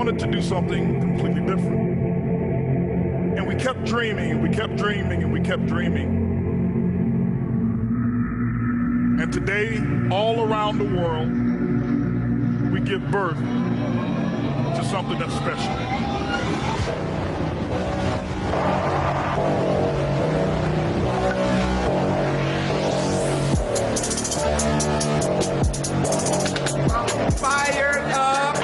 wanted to do something completely different. And we kept dreaming, and we kept dreaming, and we kept dreaming. And today, all around the world, we give birth to something that's special. Fired up!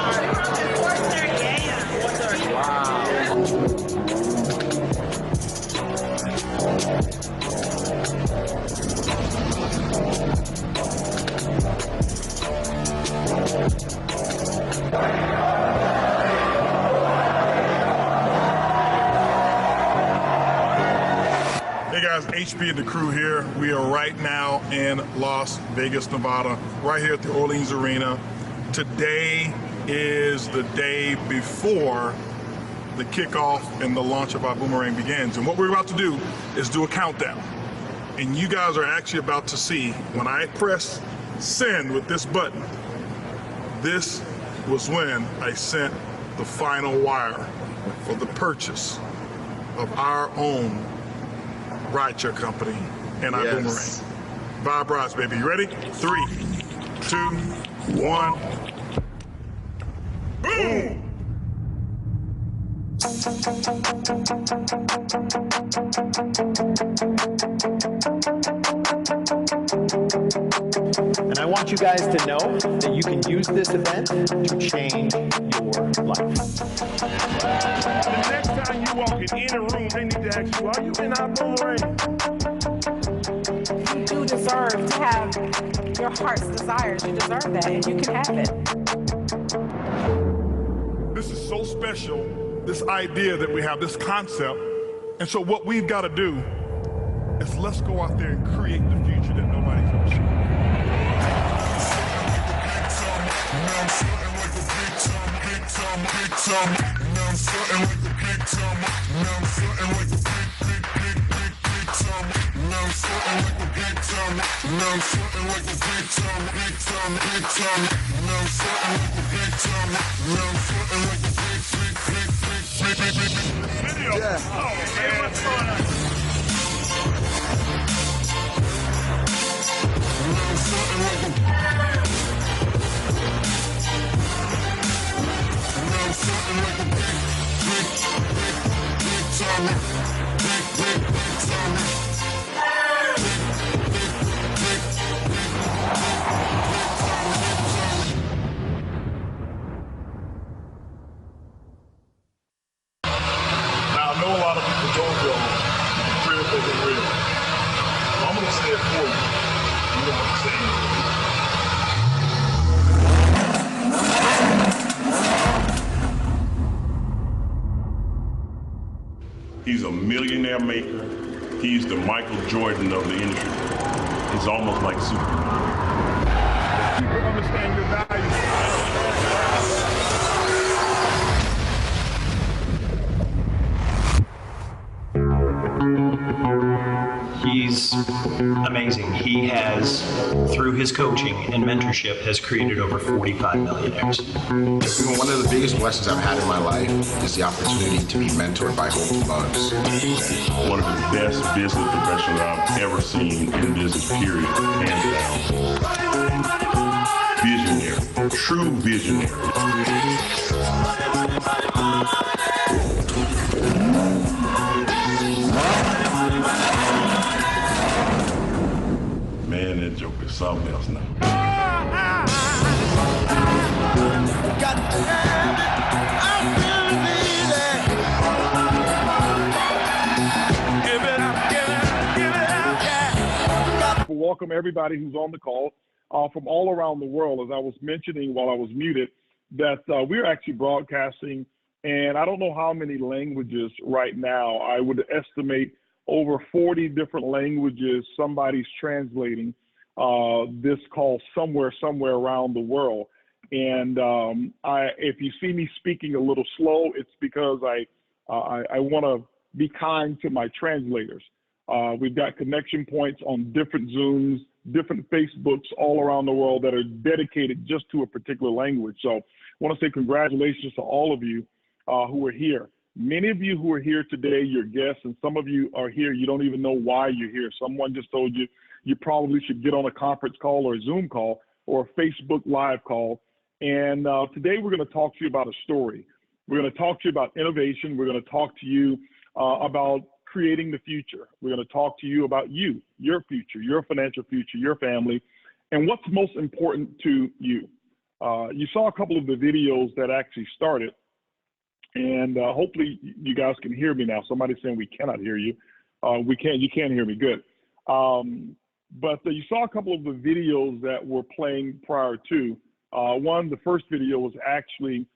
Hey guys, HB and the crew here. We are right now in Las Vegas, Nevada, right here at the Orleans Arena. Today is the day before the kickoff and the launch of iBuumerang begins. And what we're about to do is do a countdown. And you guys are actually about to see, when I press send with this button, this was when I sent the final wire for the purchase of our own rideshare company and iBuumerang. Vibe rides, baby. You ready? 3, 2, 1. Boom! And I want you guys to know that you can use this event to change your life. The next time you walk in any room, they need to ask you, are you in our Boomerang? You do deserve to have your heart's desires. You deserve that, and you can have it. This is so special, this idea that we have, this concept. And so what we've got to do is let's go out there and create the future that nobody's ever seen. Yeah. Oh, man, what's going on? Now, I know a lot of people don't go real isn't real. I'm going to say it for you. You don't want to say anything. He's a millionaire maker. He's the Michael Jordan of the industry. He's almost like Superman. People understand your value. He's amazing. He has, through his coaching and mentorship, has created over 45 millionaires. One of the biggest blessings I've had in my life is the opportunity to be mentored by Hope Bugs. One of the best business professionals I've ever seen in business, period, hands down. Visionary, true visionary. Man, that joke is something else now. Welcome everybody who's on the call from all around the world. As I was mentioning while I was muted, that we're actually broadcasting, and I don't know how many languages right now. I would estimate over 40 different languages somebody's translating this call somewhere around the world. And if you see me speaking a little slow, it's because I want to be kind to my translators. We've got connection points on different Zooms, different Facebooks all around the world that are dedicated just to a particular language. So I want to say congratulations to all of you who are here. Many of you who are here today, your guests, and some of you are here, you don't even know why you're here. Someone just told you you probably should get on a conference call or a Zoom call or a Facebook Live call. And today we're going to talk to you about a story. We're going to talk to you about innovation. We're going to talk to you about creating the future. We're going to talk to you about you, your future, your financial future, your family, and what's most important to you. You saw a couple of the videos that actually started, and hopefully you guys can hear me now. Somebody's saying we cannot hear you. You can hear me, good. But you saw a couple of the videos that were playing prior to. The first video was actually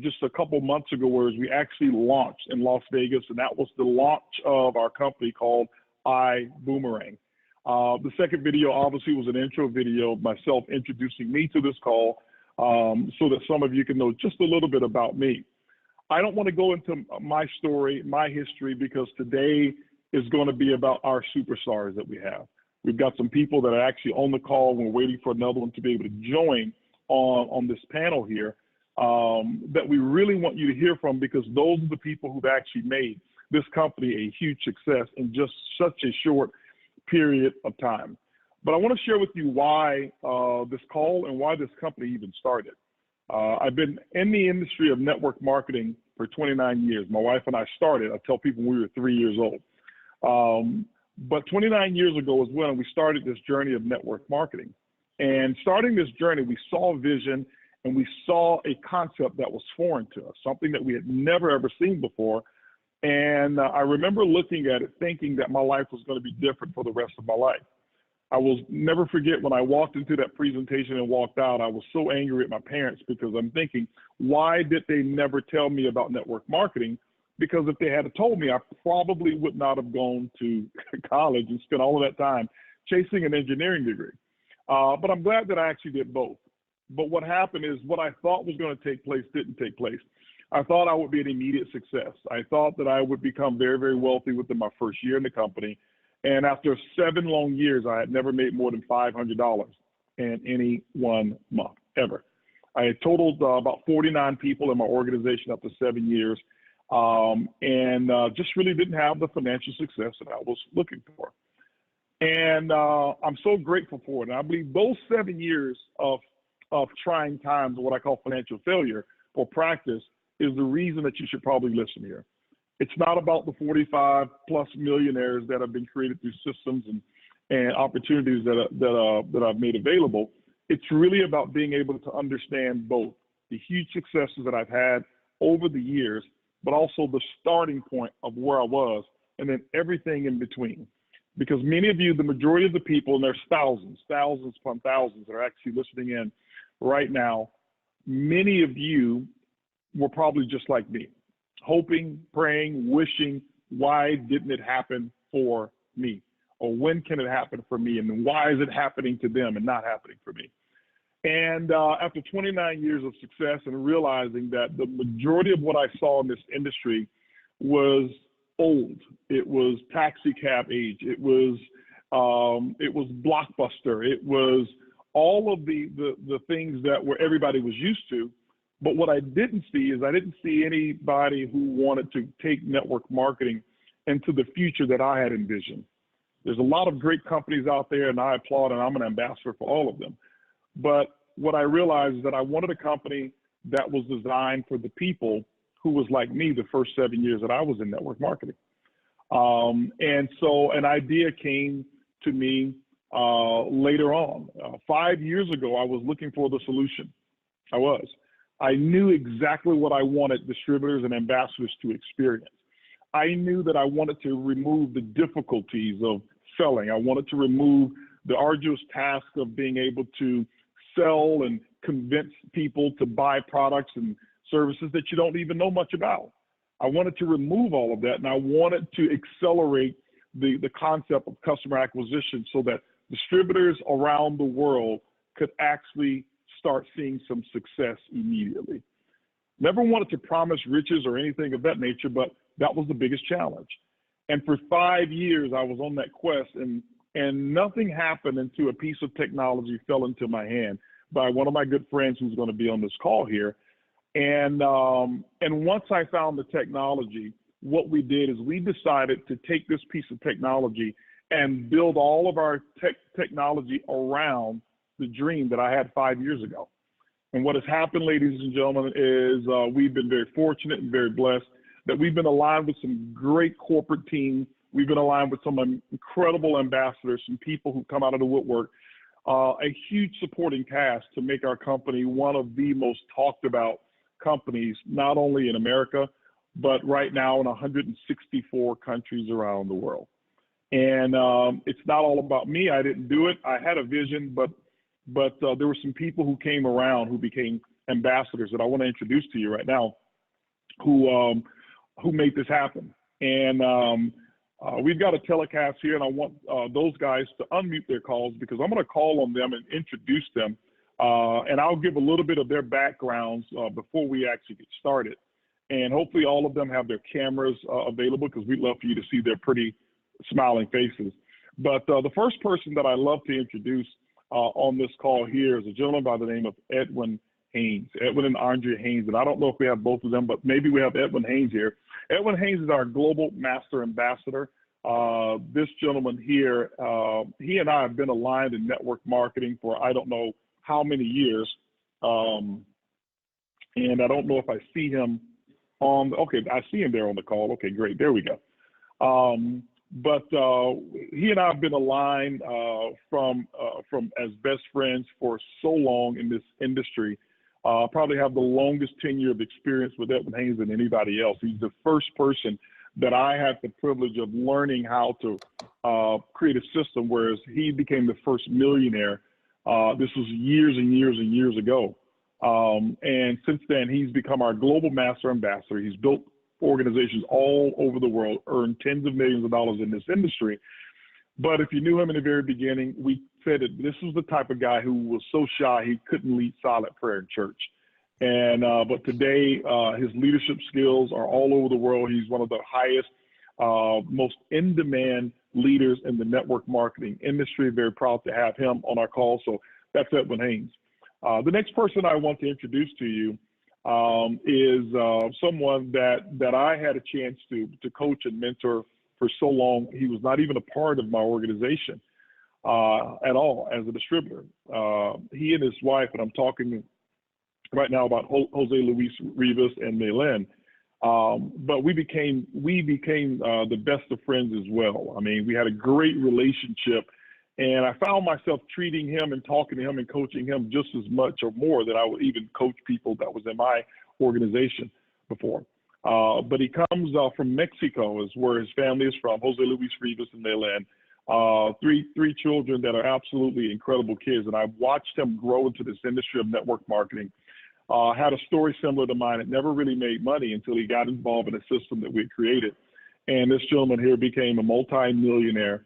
just a couple months ago, where we actually launched in Las Vegas, and that was the launch of our company called iBuumerang. The second video obviously was an intro video of myself introducing me to this call, so that some of you can know just a little bit about me. I don't want to go into my story, my history, because today is going to be about our superstars that we have. We've got some people that are actually on the call. We're waiting for another one to be able to join on this panel here, that we really want you to hear from, because those are the people who've actually made this company a huge success in just such a short period of time. But I want to share with you why this call and why this company even started. I've been in the industry of network marketing for 29 years. My wife and I started, I tell people, when we were 3 years old. But 29 years ago was when we started this journey of network marketing. And starting this journey, we saw a vision and we saw a concept that was foreign to us, something that we had never, ever seen before. And I remember looking at it thinking that my life was going to be different for the rest of my life. I will never forget when I walked into that presentation and walked out, I was so angry at my parents, because I'm thinking, why did they never tell me about network marketing? Because if they had told me, I probably would not have gone to college and spent all of that time chasing an engineering degree. But I'm glad that I actually did both. But what happened is, what I thought was going to take place didn't take place. I thought I would be an immediate success. I thought that I would become very, very wealthy within my first year in the company. And after 7 long years, I had never made more than $500 in any 1 month, ever. I had totaled about 49 people in my organization after 7 years, and just really didn't have the financial success that I was looking for. And I'm so grateful for it. And I believe those 7 years of trying times, what I call financial failure or practice, is the reason that you should probably listen here. It's not about the 45 plus millionaires that have been created through systems and opportunities that I've made available. It's really about being able to understand both the huge successes that I've had over the years, but also the starting point of where I was, and then everything in between. Because many of you, the majority of the people, and there's thousands upon thousands that are actually listening in right now, many of you were probably just like me, hoping, praying, wishing, why didn't it happen for me? Or when can it happen for me? And then why is it happening to them and not happening for me? And after 29 years of success and realizing that the majority of what I saw in this industry was old, it was taxi cab age, it was Blockbuster, it was all of the things that where everybody was used to. But what I didn't see is I didn't see anybody who wanted to take network marketing into the future that I had envisioned. There's a lot of great companies out there, and I applaud, and I'm an ambassador for all of them. But what I realized is that I wanted a company that was designed for the people who was like me the first 7 years that I was in network marketing. And so an idea came to me later on. 5 years ago, I was looking for the solution. I knew exactly what I wanted distributors and ambassadors to experience. I knew that I wanted to remove the difficulties of selling. I wanted to remove the arduous task of being able to sell and convince people to buy products and services that you don't even know much about. I wanted to remove all of that, and I wanted to accelerate the concept of customer acquisition so that distributors around the world could actually start seeing some success immediately. Never wanted to promise riches or anything of that nature, but that was the biggest challenge. And for 5 years, I was on that quest, and And nothing happened until a piece of technology fell into my hand by one of my good friends who's going to be on this call here. And once I found the technology, what we did is we decided to take this piece of technology and build all of our technology around the dream that I had 5 years ago. And what has happened, ladies and gentlemen, is we've been very fortunate and very blessed that we've been aligned with some great corporate teams. We've been aligned with some incredible ambassadors, some people who come out of the woodwork, a huge supporting cast to make our company one of the most talked about companies, not only in America, but right now in 164 countries around the world. And it's not all about me. I didn't do it. I had a vision, but there were some people who came around who became ambassadors that I want to introduce to you right now, who made this happen. And we've got a telecast here, and I want those guys to unmute their calls because I'm going to call on them and introduce them. And I'll give a little bit of their backgrounds before we actually get started. And hopefully all of them have their cameras available because we'd love for you to see their pretty smiling faces. But the first person that I love to introduce on this call here is a gentleman by the name of Edwin Haynes, Edwin and Andrea Haynes. And I don't know if we have both of them, but maybe we have Edwin Haynes here. Edwin Haynes is our Global Master Ambassador. This gentleman here, he and I have been aligned in network marketing for I don't know how many years. And I don't know if I see him on, okay, I see him there on the call. Okay, great, there we go. But he and I have been aligned from as best friends for so long in this industry. Probably have the longest tenure of experience with Edwin Haynes than anybody else. He's the first person that I had the privilege of learning how to create a system, whereas he became the first millionaire. This was years and years and years ago. And since then, he's become our global master ambassador. He's built organizations all over the world, earned tens of millions of dollars in this industry. But if you knew him in the very beginning, we said that this was the type of guy who was so shy he couldn't lead silent prayer in church. And but today, his leadership skills are all over the world. He's one of the highest, most in-demand leaders in the network marketing industry. Very proud to have him on our call. So that's Edwin Haynes. The next person I want to introduce to you is someone that I had a chance to coach and mentor for so long. He was not even a part of my organization at all as a distributor. He and his wife, and I'm talking right now about Jose Luis Rivas and Maylin, but we became the best of friends as well. I mean, we had a great relationship. And I found myself treating him and talking to him and coaching him just as much or more than I would even coach people that was in my organization before. But he comes from Mexico, is where his family is from, Jose Luis Rivas and Maylin. Three children that are absolutely incredible kids. And I've watched him grow into this industry of network marketing. Had a story similar to mine. It never really made money until he got involved in a system that we had created. And this gentleman here became a multi-millionaire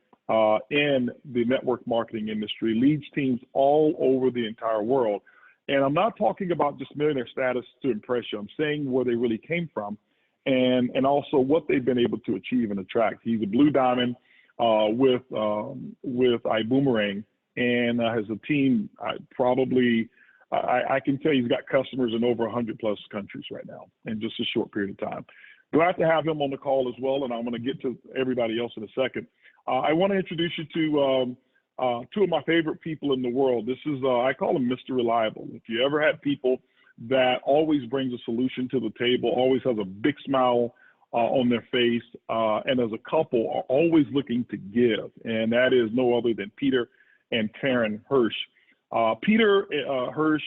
in the network marketing industry, leads teams all over the entire world. And I'm not talking about just millionaire status to impress you. I'm saying where they really came from and also what they've been able to achieve and attract. He's a blue diamond with iBuumerang and has a team I can tell you he's got customers in over 100 plus countries right now in just a short period of time. Glad to have him on the call as well, and I'm going to get to everybody else in a second. I want to introduce you to two of my favorite people in the world. This is, I call him Mr. Reliable. If you ever had people that always brings a solution to the table, always has a big smile on their face, and as a couple are always looking to give, and that is no other than Peter and Karen Hirsch. Peter Hirsch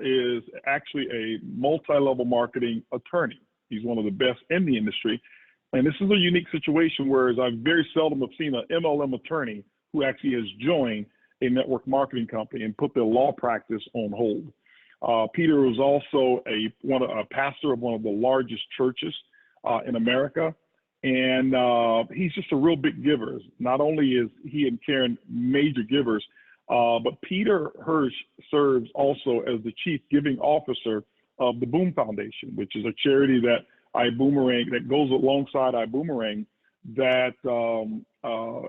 is actually a multi-level marketing attorney. He's one of the best in the industry. And this is a unique situation, whereas I very seldom have seen an MLM attorney who actually has joined a network marketing company and put their law practice on hold. Peter was also a pastor of one of the largest churches in America. And he's just a real big giver. Not only is he and Karen major givers, but Peter Hirsch serves also as the chief giving officer of the Boom Foundation, which is a charity that iBuumerang, that goes alongside iBuumerang, that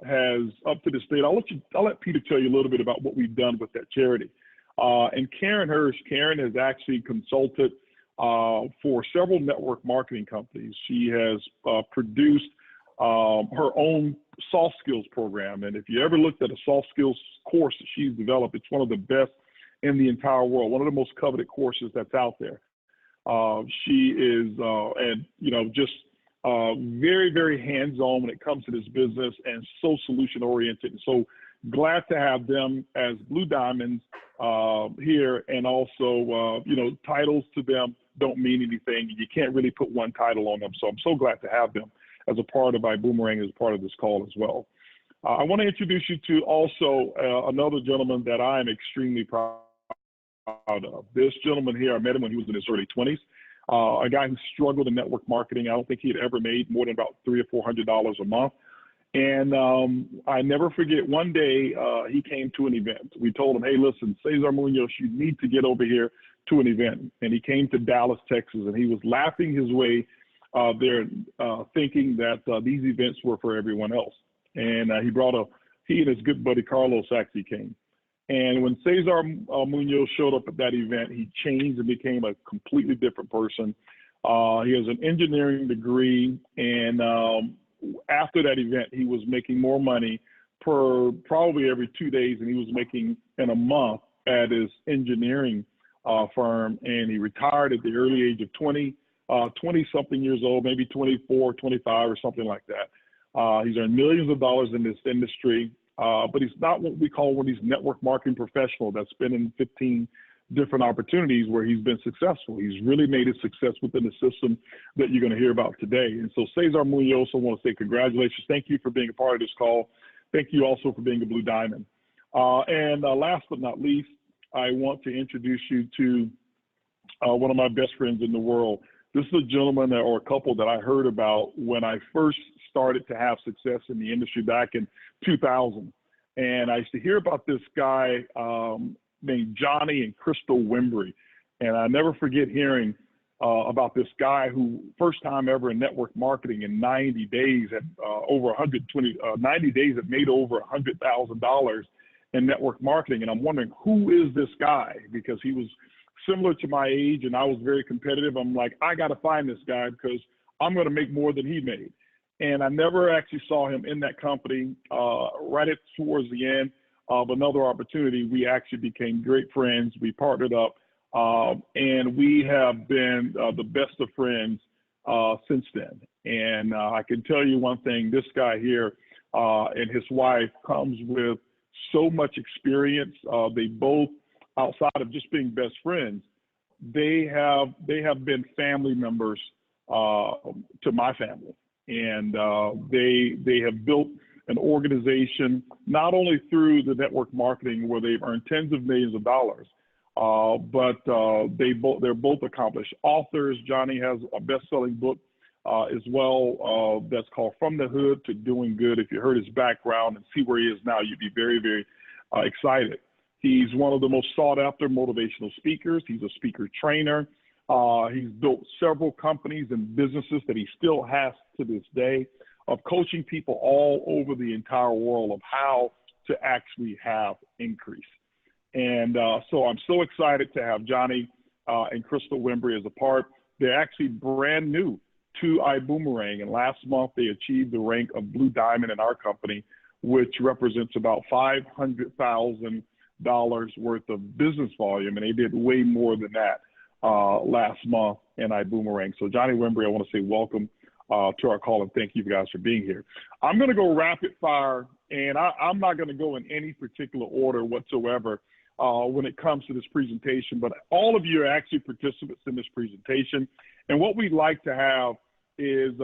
has up to this date. I'll let Peter tell you a little bit about what we've done with that charity. And Karen Hirsch, Karen has actually consulted for several network marketing companies. She has produced her own soft skills program. And if you ever looked at a soft skills course that she's developed, it's one of the best in the entire world, one of the most coveted courses that's out there. She is, just very, very hands-on when it comes to this business and so solution-oriented. And so glad to have them as Blue Diamonds here. And also, titles to them don't mean anything. You can't really put one title on them. So I'm so glad to have them as a part of iBuumerang, as part of this call as well. I want to introduce you to also another gentleman that I am extremely proud of. This gentleman here, I met him when he was in his early 20s. A guy who struggled in network marketing. I don't think he had ever made more than about $300 or $400 a month. And I never forget, one day he came to an event. We told him, hey, listen, Cesar Munoz, you need to get over here to an event. And he came to Dallas, Texas, and he was laughing his way there, thinking that these events were for everyone else. And he and his good buddy Carlos actually came. And when Cesar Munoz showed up at that event, he changed and became a completely different person. He has an engineering degree, and after that event, he was making more money per probably every 2 days than he was making in a month at his engineering firm. And he retired at the early age of 20-something years old, maybe 24, 25 or something like that. He's earned millions of dollars in this industry. But he's not what we call one of these network marketing professional that's been in 15 different opportunities where he's been successful. He's really made his success within the system that you're going to hear about today. And so Cesar Munoz, I want to say congratulations. Thank you for being a part of this call. Thank you also for being a Blue Diamond. And last but not least, I want to introduce you to one of my best friends in the world. This is a gentleman or a couple that I heard about when I first started to have success in the industry back in 2000. And I used to hear about this guy named Johnny and Crystal Wembry. And I never forget hearing about this guy who first time ever in network marketing in 90 days had had made over $100,000 in network marketing. And I'm wondering, who is this guy? Because he was similar to my age and I was very competitive. I'm like, I got to find this guy because I'm going to make more than he made. And I never actually saw him in that company. Right towards the end of another opportunity, we actually became great friends. We partnered up, and we have been the best of friends since then. And I can tell you one thing, this guy here and his wife comes with so much experience. They both, outside of just being best friends, they have been family members to my family. And they have built an organization not only through the network marketing where they've earned tens of millions of dollars, but they're both accomplished authors. Johnny has a best-selling book as well that's called From the Hood to Doing Good. If you heard his background and see where he is now, you'd be very, very excited. He's one of the most sought-after motivational speakers. He's a speaker trainer. He's built several companies and businesses that he still has to this day of coaching people all over the entire world of how to actually have increase. And so I'm so excited to have Johnny and Crystal Wembry as a part. They're actually brand new to iBuumerang. And last month, they achieved the rank of Blue Diamond in our company, which represents about $500,000 worth of business volume. And they did way more than that last month in iBuumerang. So Johnny Wembry, I want to say welcome to our call and thank you guys for being here. I'm going to go rapid fire, and I'm not going to go in any particular order whatsoever when it comes to this presentation, but all of you are actually participants in this presentation. And what we'd like to have is,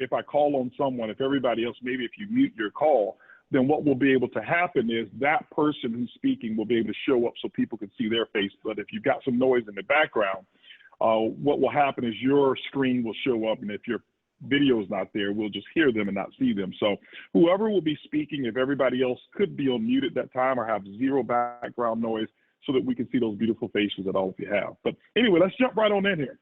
if I call on someone, if everybody else, maybe if you mute your call, then what will be able to happen is that person who's speaking will be able to show up so people can see their face. But if you've got some noise in the background, what will happen is your screen will show up, and if your video is not there, we'll just hear them and not see them. So whoever will be speaking, if everybody else could be on mute at that time or have zero background noise so that we can see those beautiful faces that all of you have. But anyway, let's jump right on in here.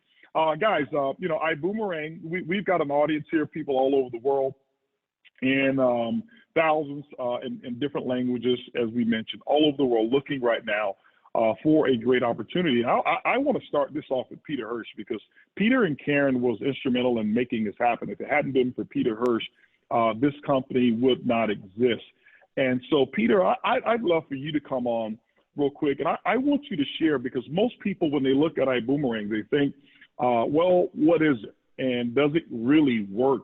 Guys, iBuumerang, we've got an audience here, people all over the world, and thousands in different languages, as we mentioned, all over the world, looking right now for a great opportunity. I want to start this off with Peter Hirsch, because Peter and Karen was instrumental in making this happen. If it hadn't been for Peter Hirsch, this company would not exist. And so, Peter, I'd love for you to come on real quick. And I want you to share, because most people, when they look at iBuumerang, they think, well, what is it? And does it really work?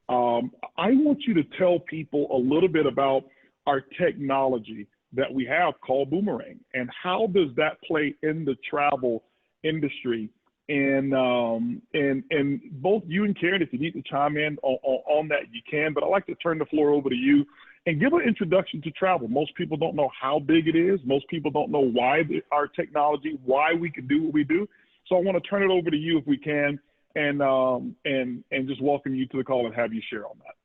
I want you to tell people a little bit about our technology that we have called Boomerang, and how does that play in the travel industry? And both you and Karen, if you need to chime in on that, you can, but I'd like to turn the floor over to you and give an introduction to travel. Most people don't know how big it is. Most people don't know why our technology, why we can do what we do. So I want to turn it over to you if we can, and just welcome you to the call and have you share on that.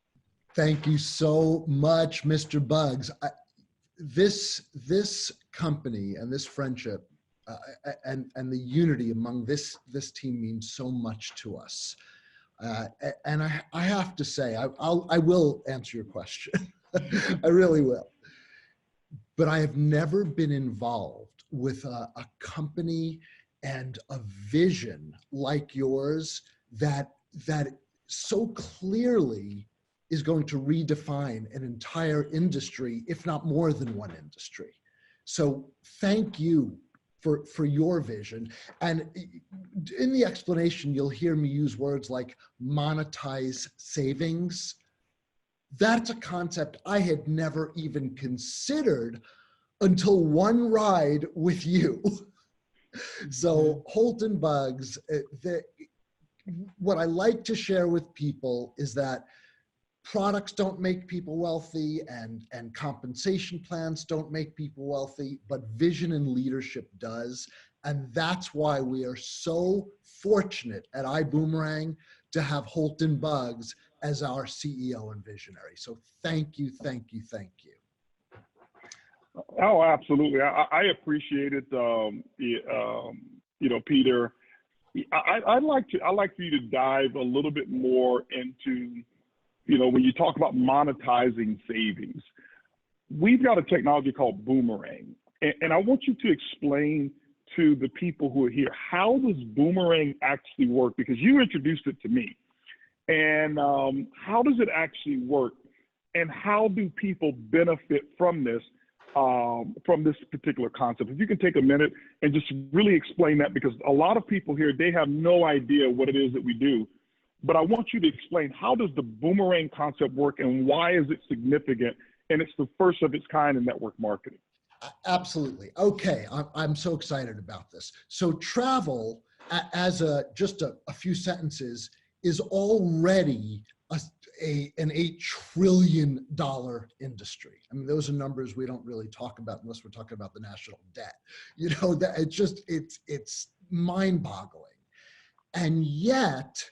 Thank you so much, Mr. Bugs. This company and this friendship and the unity among this team means so much to us. And I have to say, I will answer your question. I really will. But I have never been involved with a company and a vision like yours that so clearly is going to redefine an entire industry, if not more than one industry. So thank you for your vision. And in the explanation, you'll hear me use words like monetize savings. That's a concept I had never even considered until one ride with you. So Holt and Bugs, what I like to share with people is that products don't make people wealthy, and compensation plans don't make people wealthy, but vision and leadership does. And that's why we are so fortunate at iBuumerang to have Holt and Bugs as our CEO and visionary. So thank you, thank you, thank you. Oh, absolutely. I appreciate it. Peter, I'd like for you to dive a little bit more into, when you talk about monetizing savings. We've got a technology called Boomerang, and I want you to explain to the people who are here, how does Boomerang actually work? Because you introduced it to me. And how does it actually work? And how do people benefit from this particular concept? If you can take a minute and just really explain that, because a lot of people here, they have no idea what it is that we do. But I want you to explain, how does the Boomerang concept work, and why is it significant? And it's the first of its kind in network marketing. Absolutely. Okay, I'm so excited about this. So travel, as just a few sentences, is already an $8 trillion industry. I mean, those are numbers we don't really talk about unless we're talking about the national debt. That it's mind-boggling. And yet,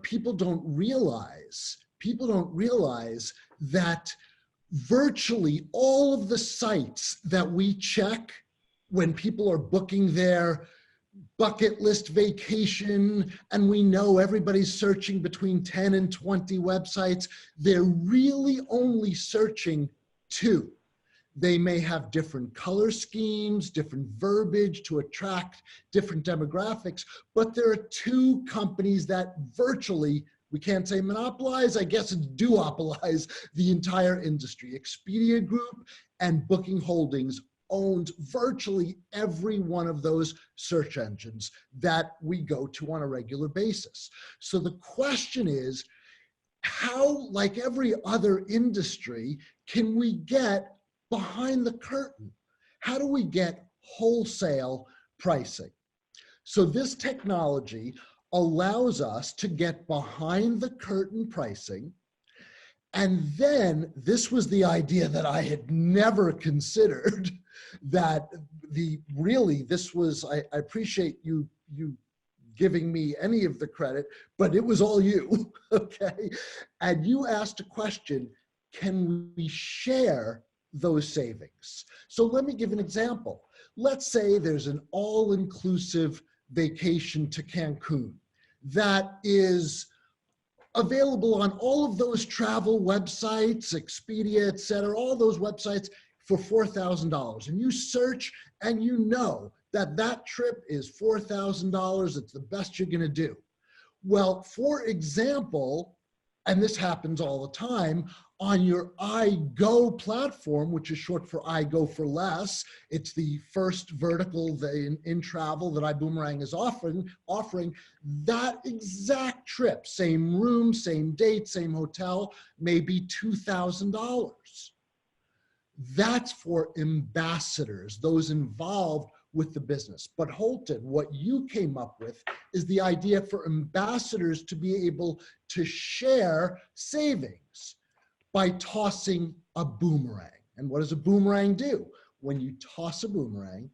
people don't realize that virtually all of the sites that we check when people are booking their bucket list vacation, and we know everybody's searching between 10 and 20 websites, they're really only searching 2. They may have different color schemes, different verbiage to attract different demographics, but there are 2 companies that virtually, we can't say monopolize, I guess it's duopolize the entire industry. Expedia Group and Booking Holdings owns virtually every one of those search engines that we go to on a regular basis. So the question is, how, like every other industry, can we get behind the curtain? How do we get wholesale pricing? So this technology allows us to get behind the curtain pricing. And then this was the idea that I had never considered, that I appreciate you giving me any of the credit, but it was all you, okay? And you asked a question, can we share those savings? So let me give an example. Let's say there's an all-inclusive vacation to Cancun that is available on all of those travel websites, Expedia, et cetera, all those websites for $4,000. And you search and you know that that trip is $4,000. It's the best you're gonna do. Well, for example, and this happens all the time, on your iGo platform, which is short for I Go for Less, it's the first vertical in travel that iBuumerang is offering that exact trip, same room, same date, same hotel, maybe $2,000. That's for ambassadors, those involved with the business. But Holton, what you came up with is the idea for ambassadors to be able to share savings by tossing a boomerang. And what does a boomerang do? When you toss a boomerang,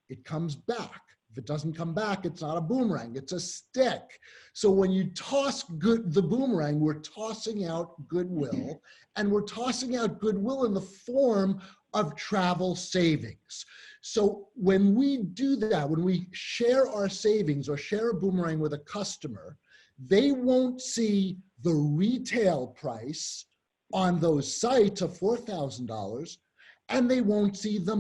it comes back. If it doesn't come back, it's not a boomerang, it's a stick. So when you toss the boomerang, we're tossing out goodwill, and we're tossing out goodwill in the form of travel savings. So when we do that, when we share our savings or share a boomerang with a customer, they won't see the retail price on those sites of $4,000, and they won't see the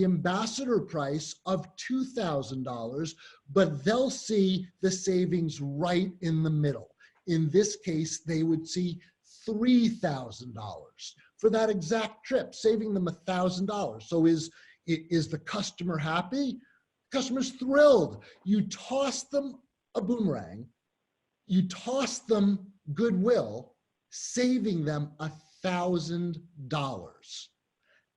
ambassador price of $2,000, but they'll see the savings right in the middle. In this case, they would see $3,000 for that exact trip, saving them $1,000. So is the customer happy? Customer's thrilled. You toss them a boomerang, you toss them goodwill, saving them $1,000.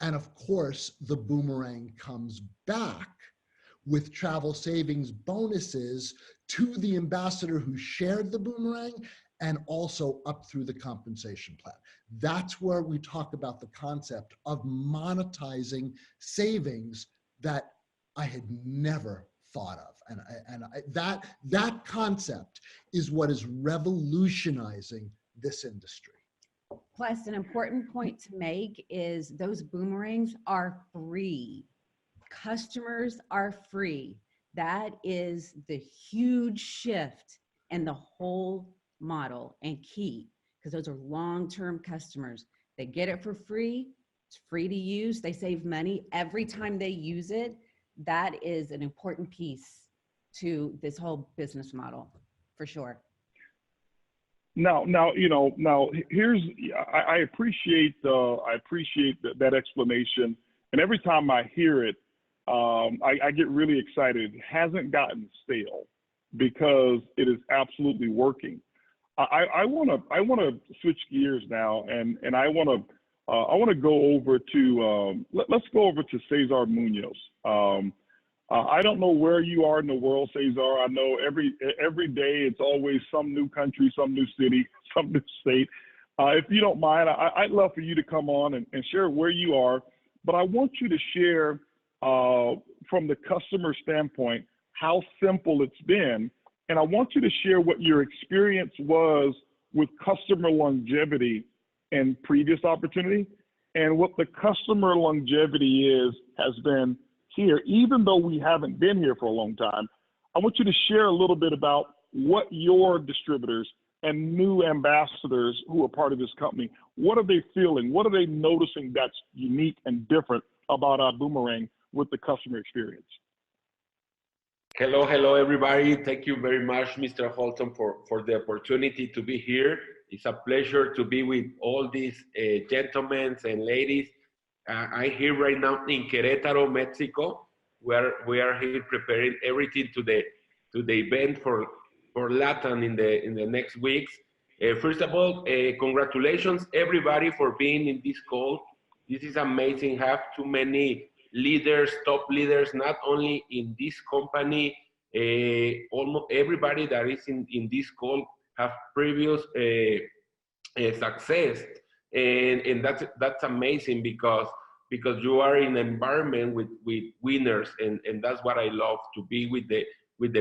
And of course, the boomerang comes back with travel savings bonuses to the ambassador who shared the boomerang and also up through the compensation plan. That's where we talk about the concept of monetizing savings that I had never thought of. And that concept is what is revolutionizing this industry. Plus, an important point to make is those boomerangs are free. Customers are free. That is the huge shift in the whole model and key, because those are long-term customers. They get it for free. It's free to use. They save money every time they use it. That is an important piece to this whole business model, for sure. Now, here's, I appreciate that explanation. And every time I hear it, I get really excited. It hasn't gotten stale because it is absolutely working. I want to switch gears now, and I want to go over to let's go over to Cesar Munoz. I don't know where you are in the world, Cesar. I know every day it's always some new country, some new city, some new state. If you don't mind, I'd love for you to come on and share where you are. But I want you to share from the customer standpoint how simple it's been. And I want you to share what your experience was with customer longevity and previous opportunity, and what the customer longevity has been here, even though we haven't been here for a long time. I want you to share a little bit about what your distributors and new ambassadors who are part of this company, what are they feeling? What are they noticing that's unique and different about our Boomerang with the customer experience? Hello, everybody. Thank you very much, Mr. Holton, for the opportunity to be here. It's a pleasure to be with all these gentlemen and ladies. I'm here right now in Querétaro, Mexico, where we are here preparing everything to the event for Latin in the next weeks. First of all, congratulations everybody for being in this call. This is amazing. Have too many leaders, top leaders, not only in this company. Almost everybody that is in this call have previous success. And that's amazing because you are in an environment with winners, and that's what I love, to be with the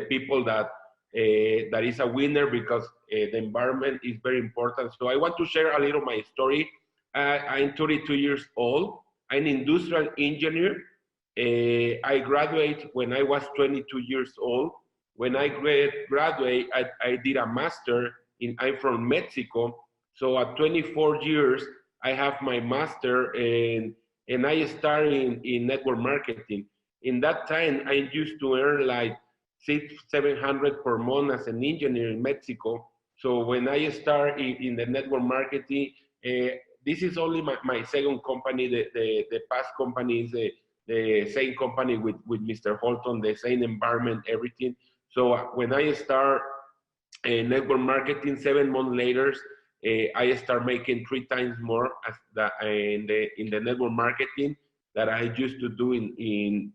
people that is a winner, because the environment is very important. So I want to share a little my story. I'm 32 years old. I'm an industrial engineer. I graduated when I was 22 years old. When I graduated, I did a master I'm from Mexico. So at 24 years, I have my master and I started in network marketing. In that time, I used to earn like 700 per month as an engineer in Mexico. So when I start in the network marketing, this is only my second company. The past company is the same company with Mr. Holton, the same environment, everything. So when I start network marketing, 7 months later, I start making 3 times more in the network marketing that I used to do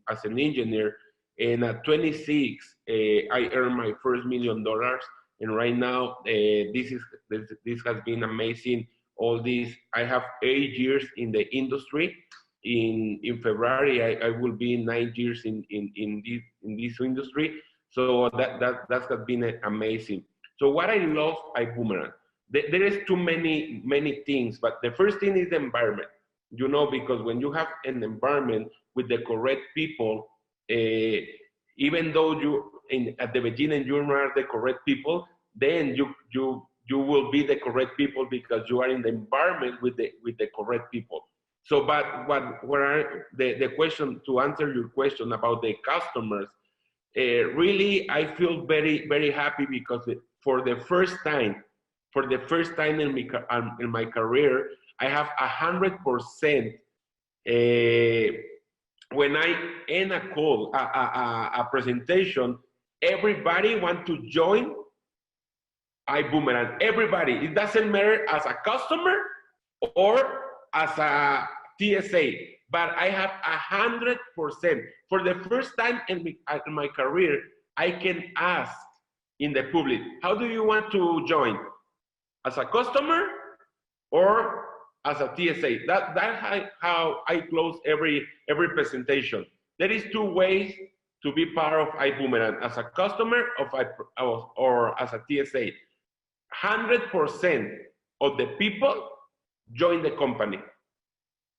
as an engineer. And at 26, I earned my first $1 million. And right now, this has been amazing. All this, I have 8 years in the industry. In February, I will be 9 years in this industry. So that has been amazing. So what I love iBuumerang, there is too many things, but the first thing is the environment. You know, because when you have an environment with the correct people, even though at the beginning you are the correct people, then you will be the correct people because you are in the environment with the correct people. So, but what are the question, to answer your question about the customers, really I feel very, very happy because for the first time in my career, I have 100%. When I end a call, a presentation, everybody want to join iBuumerang. Everybody. It doesn't matter as a customer or as a TSA, but I have 100%. For the first time in my career, I can ask in the public, how do you want to join? As a customer or as a TSA? That's how I close every presentation. There is 2 ways to be part of iBuumerang, as a customer or as a TSA. 100% of the people join the company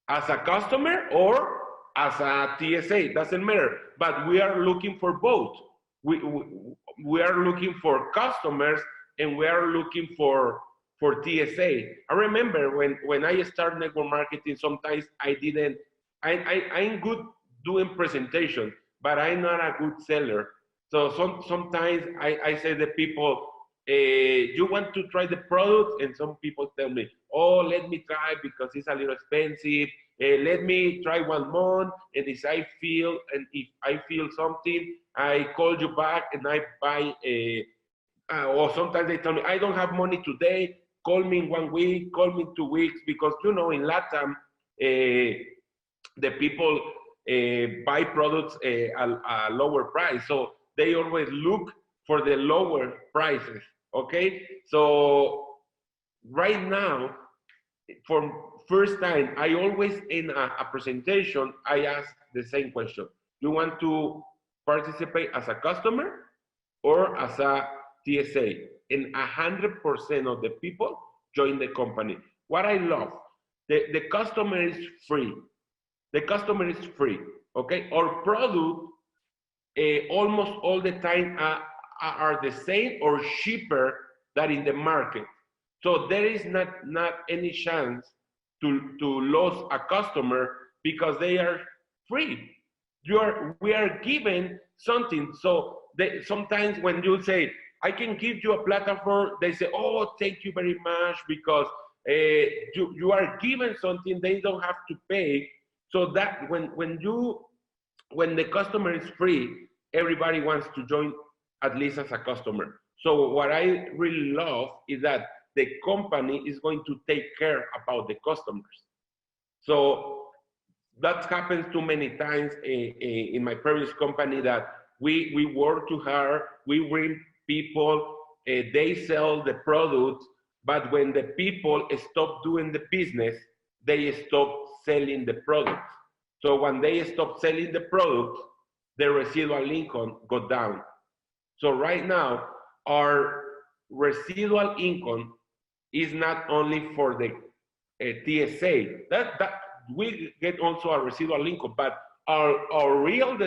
as a customer or as a TSA, doesn't matter, but we are looking for both. We are looking for customers and we are looking for TSA. I remember when I started network marketing, sometimes I'm good doing presentation, but I'm not a good seller. So sometimes I say to people, you want to try the product? And some people tell me, oh, let me try because it's a little expensive. Let me try 1 month, and if I feel something, I call you back and I buy or sometimes they tell me, I don't have money today, call me in 1 week, call me in 2 weeks, because you know, in LATAM, the people buy products at a lower price. So they always look for the lower prices, okay? So right now, for first time, I always in a presentation, I ask the same question. You want to participate as a customer or as a TSA? And 100% of the people join the company. What I love, the customer is free. The customer is free, okay? Our product almost all the time are the same or cheaper than in the market. So there is not any chance to lose a customer because they are free. We are given something. So sometimes when you say, I can give you a platform, they say, oh, thank you very much, because you are given something, they don't have to pay. So that when the customer is free, everybody wants to join at least as a customer. So what I really love is that the company is going to take care about the customers. So that happens too many times in my previous company, that we work too hard, we bring people, they sell the product, but when the people stop doing the business, they stop selling the product. So when they stop selling the product, the residual income go down. So right now, our residual income is not only for the TSA, that we get also a residual income, but our real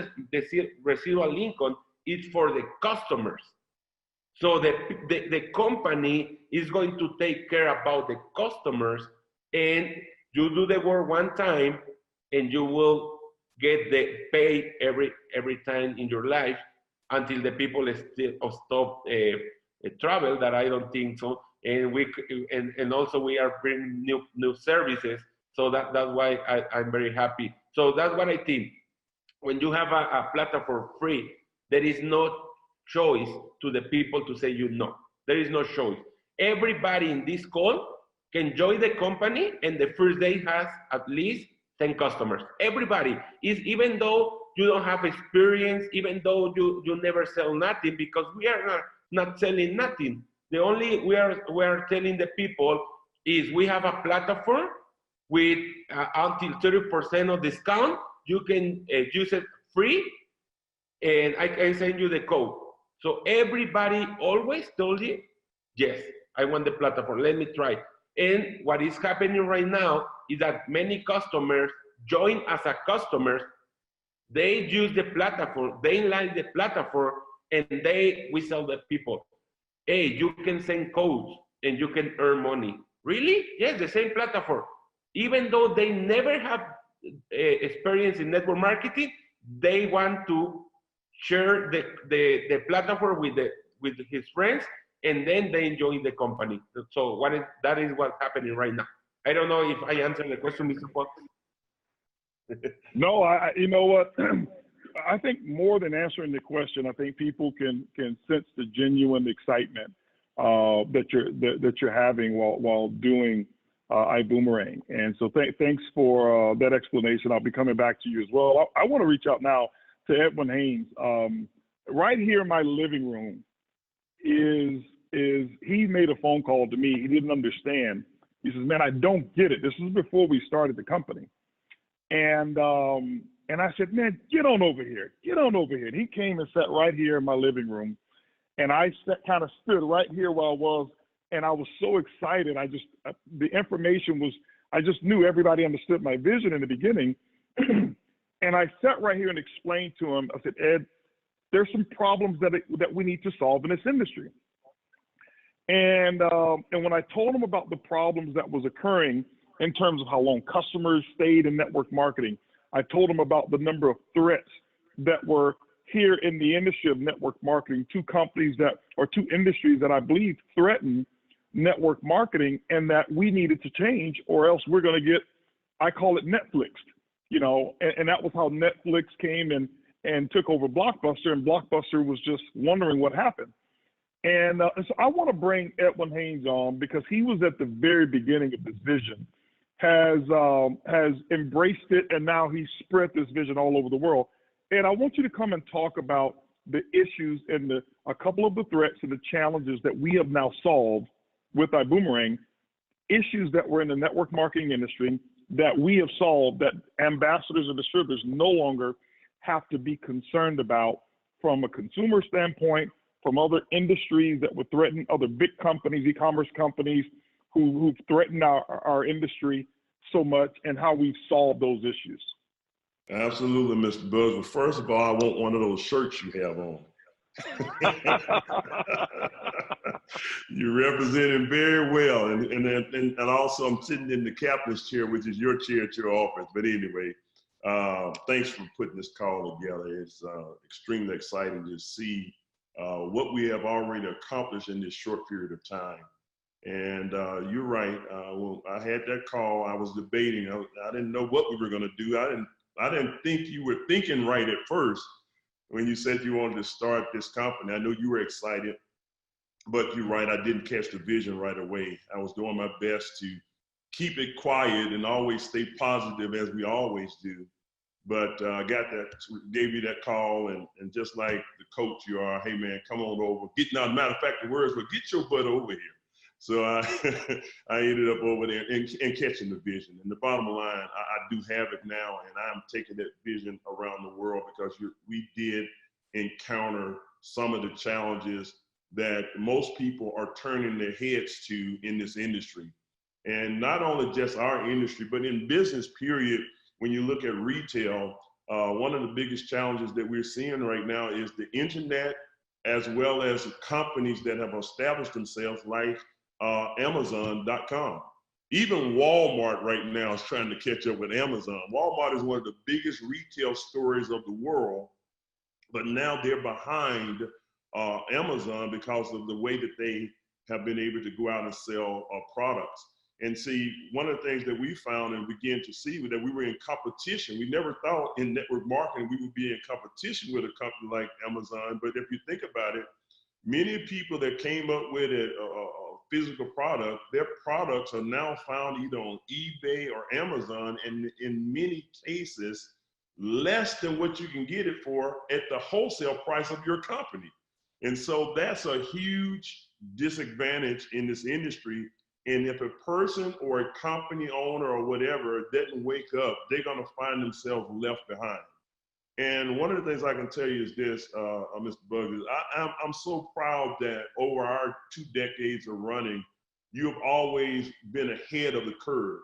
residual income is for the customers. So the company is going to take care about the customers, and you do the work one time, and you will get the pay every time in your life until the people stop travel. That I don't think so. And also we are bringing new services. So that's why I'm very happy. So that's what I think. When you have a platform free, there is no choice to the people to say no. There is no choice. Everybody in this call can join the company, and the first day has at least 10 customers. Everybody is, even though you don't have experience, even though you never sell nothing, because we are not selling nothing. The only we are telling the people is we have a platform with until 30% of discount. You can use it free, and I can send you the code. So everybody always told you, yes, I want the platform, let me try. And what is happening right now is that many customers join as a customer, they use the platform, they like the platform, and we sell the people. Hey, you can send codes and you can earn money. Really? Yes, the same platform. Even though they never have experience in network marketing, they want to share the platform with his friends, and then they join the company. So that is what's happening right now. I don't know if I answered the question, Mr. Fox. No, you know what? I think more than answering the question, I think people can sense the genuine excitement that you're having while doing iBoomerang. And so thanks for that explanation. I'll be coming back to you as well. I want to reach out now to Edwin Haynes. Right here in my living room is he made a phone call to me. He didn't understand. He says, man, I don't get it. This was before we started the company. And I said, man, get on over here. Get on over here. And he came and sat right here in my living room. And I kind of stood right here where I was. And I was so excited. The information was, I just knew everybody understood my vision in the beginning. And I sat right here and explained to him, I said, Ed, there's some problems that we need to solve in this industry. And when I told him about the problems that was occurring in terms of how long customers stayed in network marketing, I told him about the number of threats that were here in the industry of network marketing, two industries that I believe threaten network marketing, and that we needed to change, or else we're going to get, I call it Netflixed, and that was how Netflix came and took over Blockbuster, and Blockbuster was just wondering what happened. And so I want to bring Edwin Haynes on, because he was at the very beginning of this vision, has embraced it, and now he's spread this vision all over the world. And I want you to come and talk about the issues and a couple of the threats and the challenges that we have now solved with iBoomerang, issues that were in the network marketing industry that we have solved, that ambassadors and distributors no longer have to be concerned about from a consumer standpoint, from other industries that would threaten other big companies, e-commerce companies who've threatened our industry so much, and how we've solved those issues. Absolutely, Mr. Buzz. Well, first of all, I want one of those shirts you have on. You're representing very well, and also I'm sitting in the captain's chair, which is your chair at your office. But anyway, thanks for putting this call together. It's extremely exciting to see what we have already accomplished in this short period of time. And you're right. When I had that call, I was debating. I didn't know what we were going to do. I didn't think you were thinking right at first when you said you wanted to start this company. I know you were excited, but you're right. I didn't catch the vision right away. I was doing my best to keep it quiet and always stay positive, as we always do. But I gave you that call, and just like the coach you are, hey man, come on over. Matter of fact, the words were, get your butt over here. So I ended up over there and catching the vision. And the bottom line, I do have it now, and I'm taking that vision around the world, because we did encounter some of the challenges that most people are turning their heads to in this industry. And not only just our industry, but in business period, when you look at retail, One of the biggest challenges that we're seeing right now is the internet, as well as companies that have established themselves like Amazon.com. Even Walmart right now is trying to catch up with Amazon. Walmart is one of the biggest retail stores of the world, but now they're behind Amazon because of the way that they have been able to go out and sell products. And see, one of the things that we found and began to see was that we were in competition. We never thought in network marketing we would be in competition with a company like Amazon. But if you think about it, many people that came up with a physical product, their products are now found either on eBay or Amazon, and in many cases, less than what you can get it for at the wholesale price of your company. And so that's a huge disadvantage in this industry. And if a person or a company owner or whatever doesn't wake up, they're gonna find themselves left behind. And one of the things I can tell you is this, Mr. Buggers, I'm so proud that over our 2 decades of running, you have always been ahead of the curve.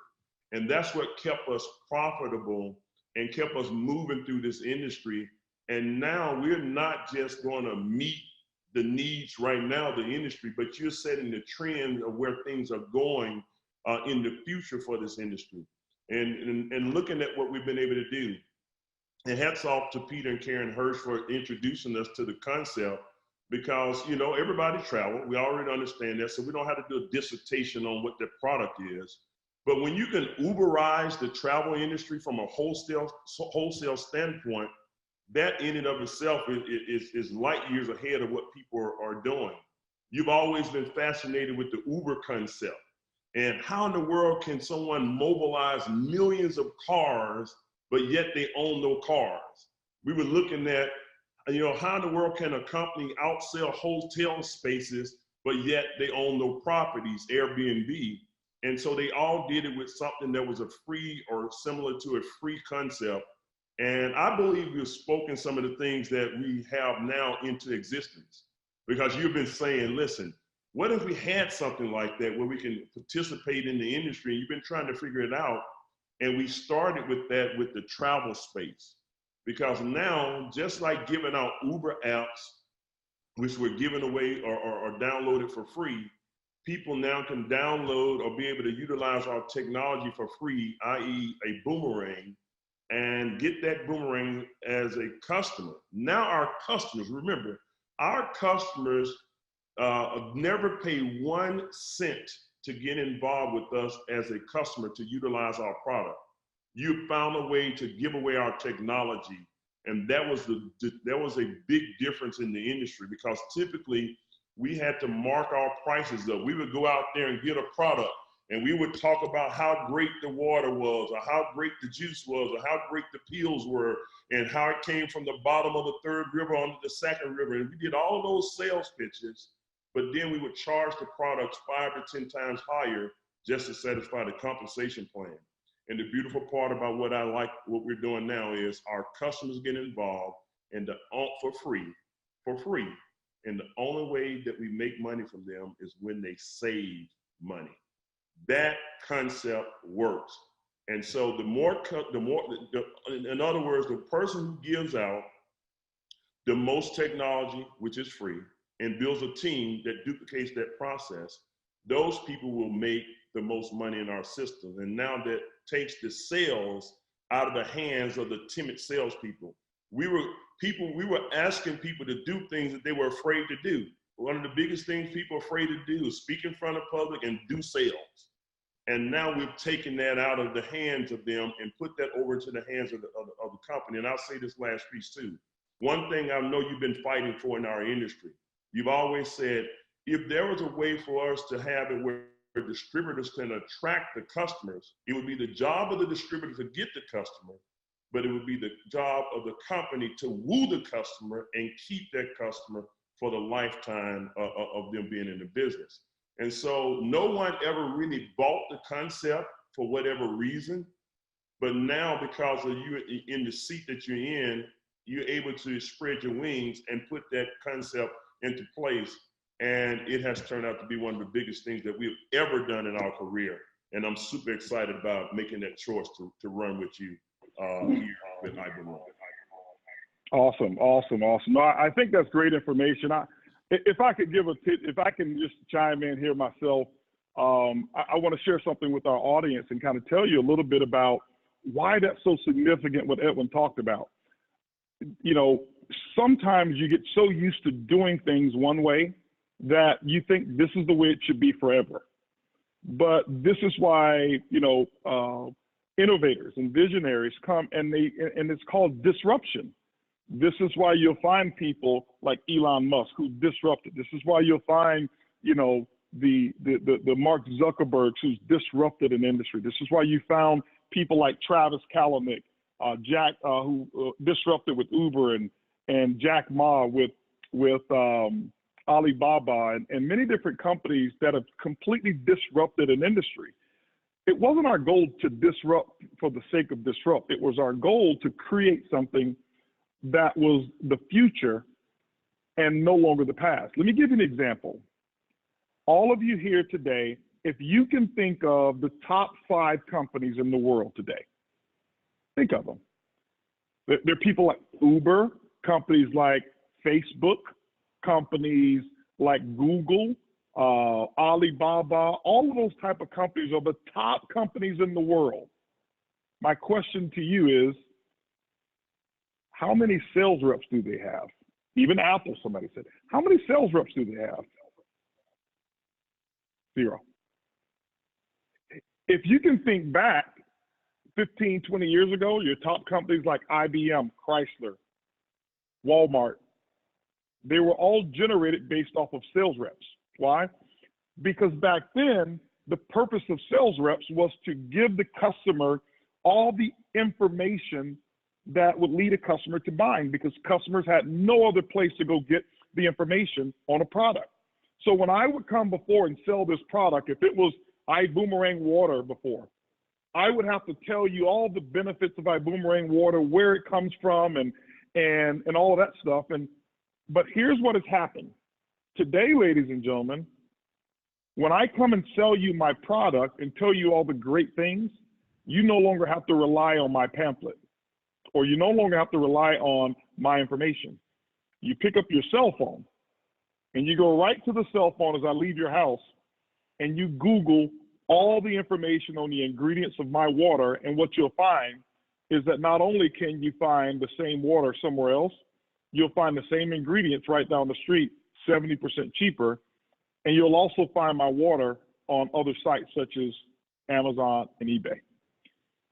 And that's what kept us profitable and kept us moving through this industry. And now we're not just gonna meet the needs right now of the industry, but you're setting the trend of where things are going in the future for this industry. And looking at what we've been able to do. And hats off to Peter and Karen Hirsch for introducing us to the concept, because, you know, everybody travel. We already understand that, so we don't have to do a dissertation on what the product is. But when you can Uberize the travel industry from a wholesale standpoint, that in and of itself is light years ahead of what people are doing. You've always been fascinated with the Uber concept. And how in the world can someone mobilize millions of cars, but yet they own no cars? We were looking at, you know, how in the world can a company outsell hotel spaces, but yet they own no properties, Airbnb. And so they all did it with something that was a free or similar to a free concept. And I believe we've spoken some of the things that we have now into existence, because you've been saying, listen, what if we had something like that where we can participate in the industry? You've been trying to figure it out. And we started with that with the travel space, because now, just like giving out Uber apps, which were given away or downloaded for free, people now can download or be able to utilize our technology for free, i.e. a Boomerang, and get that Boomerang as a customer. Now our customers, remember, our customers never pay 1 cent to get involved with us as a customer to utilize our product. You found a way to give away our technology, and that was a big difference in the industry, because typically we had to mark our prices up. We would go out there and get a product, and we would talk about how great the water was, or how great the juice was, or how great the pills were, and how it came from the bottom of the 3rd river onto the 2nd river. And we did all those sales pitches, but then we would charge the products 5 to 10 times higher just to satisfy the compensation plan. And the beautiful part about what we're doing now is our customers get involved and for free. And the only way that we make money from them is when they save money. That concept works. And so in other words, the person who gives out the most technology, which is free, and builds a team that duplicates that process, those people will make the most money in our system. And now that takes the sales out of the hands of the timid salespeople. We were asking people to do things that they were afraid to do. One of the biggest things people are afraid to do is speak in front of public and do sales. And now we've taken that out of the hands of them and put that over to the hands of the company. And I'll say this last piece too. One thing I know you've been fighting for in our industry, you've always said, if there was a way for us to have it where distributors can attract the customers, it would be the job of the distributor to get the customer, but it would be the job of the company to woo the customer and keep that customer for the lifetime of them being in the business. And so no one ever really bought the concept for whatever reason, but now because of you in the seat that you're in, you're able to spread your wings and put that concept into place. And it has turned out to be one of the biggest things that we've ever done in our career. And I'm super excited about making that choice to run with you here with iBuumerang. Awesome. No, I think that's great information. If I could give a tip, if I can just chime in here myself, I want to share something with our audience and kind of tell you a little bit about why that's so significant, what Edwin talked about. You know, sometimes you get so used to doing things one way that you think this is the way it should be forever. But this is why, you know, innovators and visionaries come, and it's called disruption. This is why you'll find people like Elon Musk who disrupted. This is why you'll find, you know, the Mark Zuckerbergs who's disrupted an industry. This is why you found people like Travis Kalanick, Jack, who disrupted with Uber, and Jack Ma with Alibaba, and many different companies that have completely disrupted an industry. It wasn't our goal to disrupt for the sake of disrupt. It was our goal to create something that was the future and no longer the past. Let me give you an example. All of you here today, if you can think of the top 5 companies in the world today, think of them. There are people like Uber, companies like Facebook, companies like Google, Alibaba, all of those type of companies are the top companies in the world. My question to you is, how many sales reps do they have? Even Apple, somebody said. How many sales reps do they have? 0. If you can think back 15, 20 years ago, your top companies like IBM, Chrysler, Walmart, they were all generated based off of sales reps. Why? Because back then, the purpose of sales reps was to give the customer all the information that would lead a customer to buying, because customers had no other place to go get the information on a product. So when I would come before and sell this product, if it was iBuumerang water before, I would have to tell you all the benefits of iBuumerang water, where it comes from, and all of that stuff. But here's what has happened. Today, ladies and gentlemen, when I come and sell you my product and tell you all the great things, you no longer have to rely on my pamphlet, or you no longer have to rely on my information. You pick up your cell phone and you go right to the cell phone as I leave your house, and you Google all the information on the ingredients of my water, and what you'll find is that not only can you find the same water somewhere else, you'll find the same ingredients right down the street, 70% cheaper, and you'll also find my water on other sites such as Amazon and eBay.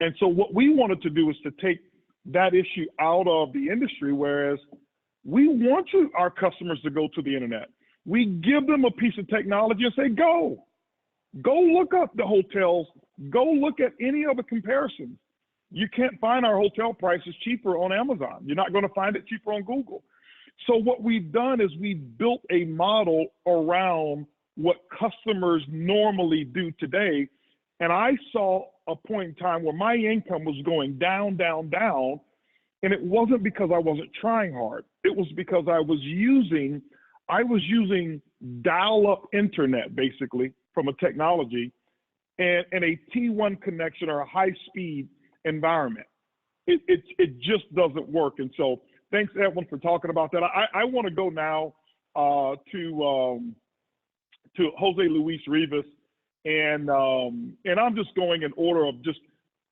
And so what we wanted to do is to take that issue out of the industry, whereas we want our customers to go to the internet. We give them a piece of technology and say, go look up the hotels, go look at any other comparisons. You can't find our hotel prices cheaper on Amazon. You're not going to find it cheaper on Google. So what we've done is we've built a model around what customers normally do today. And I saw a point in time where my income was going down, down, down. And it wasn't because I wasn't trying hard. It was because I was using dial-up internet, basically, from a technology, and a T1 connection or a high-speed environment. It just doesn't work. And so thanks, Edwin, for talking about that. I want to go now to Jose Luis Rivas, and I'm just going in order of just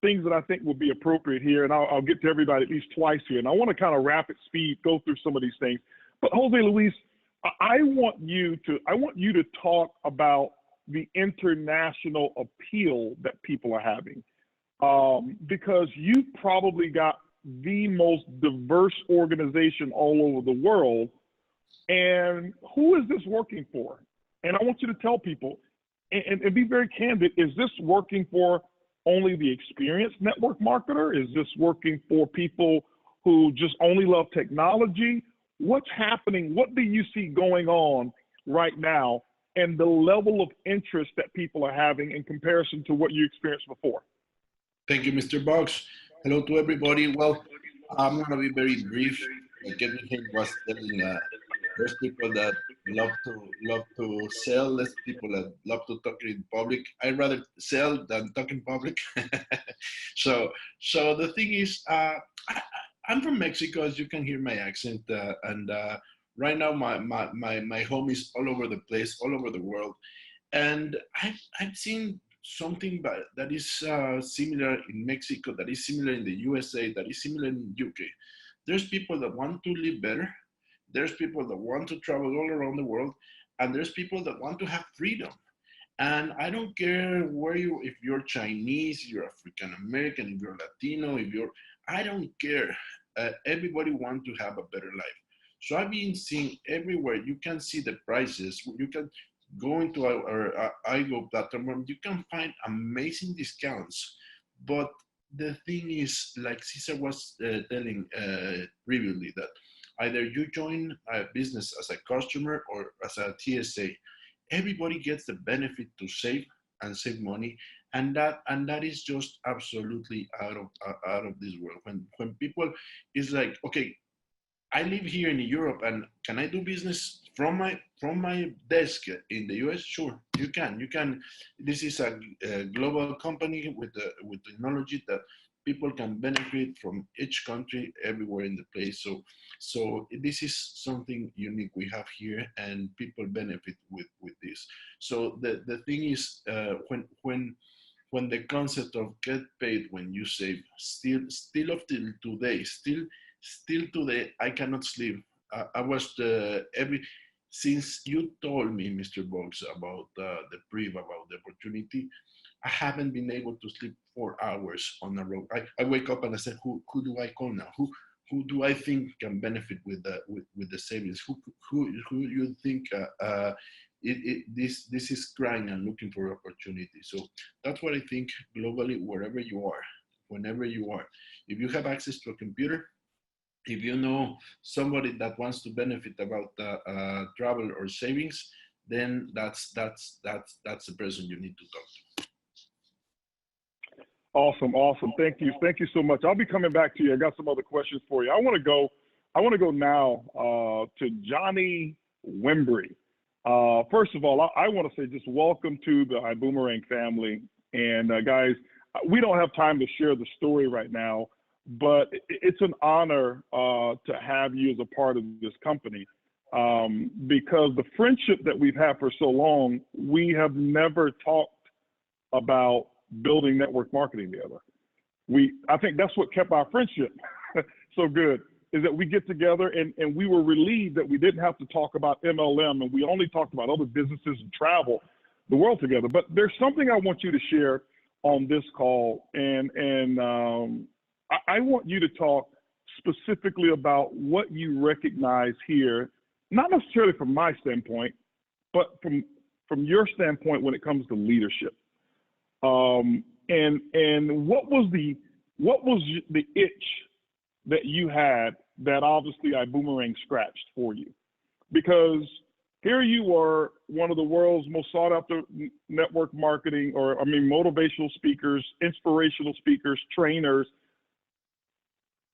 things that I think will be appropriate here, and I'll get to everybody at least twice here. And I want to kind of rapid speed go through some of these things. But Jose Luis, I want you to talk about the international appeal that people are having, because you probably got the most diverse organization all over the world. And who is this working for? And I want you to tell people and be very candid. Is this working for only the experienced network marketer? Is this working for people who just only love technology? What's happening? What do you see going on right now, and the level of interest that people are having in comparison to what you experienced before? Thank you, Mr. Box. Hello to everybody. Well, I'm going to be very brief. Like Edwin Haynes was telling, there's people that love to sell, there's people that love to talk in public. I'd rather sell than talk in public. So the thing is, I'm from Mexico, as you can hear my accent, and right now my home is all over the place, all over the world, and I've seen something that is similar in Mexico, that is similar in the USA, that is similar in UK. There's people that want to live better. There's people that want to travel all around the world, and there's people that want to have freedom. And I don't care if you're Chinese, you're African American, if you're Latino, I don't care. Everybody wants to have a better life. So I've been seeing everywhere. You can see the prices. You can go into our iGo platform. You can find amazing discounts. But the thing is, like Cesar was telling previously, that either you join a business as a customer or as a TSA, everybody gets the benefit to save money, and that is just absolutely out of this world. When people is like, okay, I live here in Europe, and can I do business from my desk in the US? Sure, you can. This is a global company with technology that people can benefit from each country, everywhere in the place. So this is something unique we have here, and people benefit with this. So the thing is, when the concept of get paid when you save, still up till today, still today, I cannot sleep. I was since you told me, Mr. Box, about the brief, about the opportunity, I haven't been able to sleep 4 hours on a row. I wake up and I said, who do I call now? Who do I think can benefit with the savings? Who you think this is crying and looking for opportunity? So that's what I think globally, wherever you are, whenever you are. If you have access to a computer, if you know somebody that wants to benefit about travel or savings, then that's the person you need to talk to. Awesome. Thank you so much. I'll be coming back to you. I got some other questions for you. I want to go now to Johnny Wembry. First of all, I want to say just welcome to the iBuumerang family. And guys, we don't have time to share the story right now, but it's an honor to have you as a part of this company, because the friendship that we've had for so long, we have never talked about building network marketing together. I think that's what kept our friendship so good, is that we get together and we were relieved that we didn't have to talk about MLM, and we only talked about other businesses and travel the world together. But there's something I want you to share on this call, and I want you to talk specifically about what you recognize here, not necessarily from my standpoint, but from your standpoint when it comes to leadership. And what was the itch that you had that obviously iBuumerang scratched for you? Because here you were, one of the world's most sought after network marketing, motivational speakers, inspirational speakers, trainers.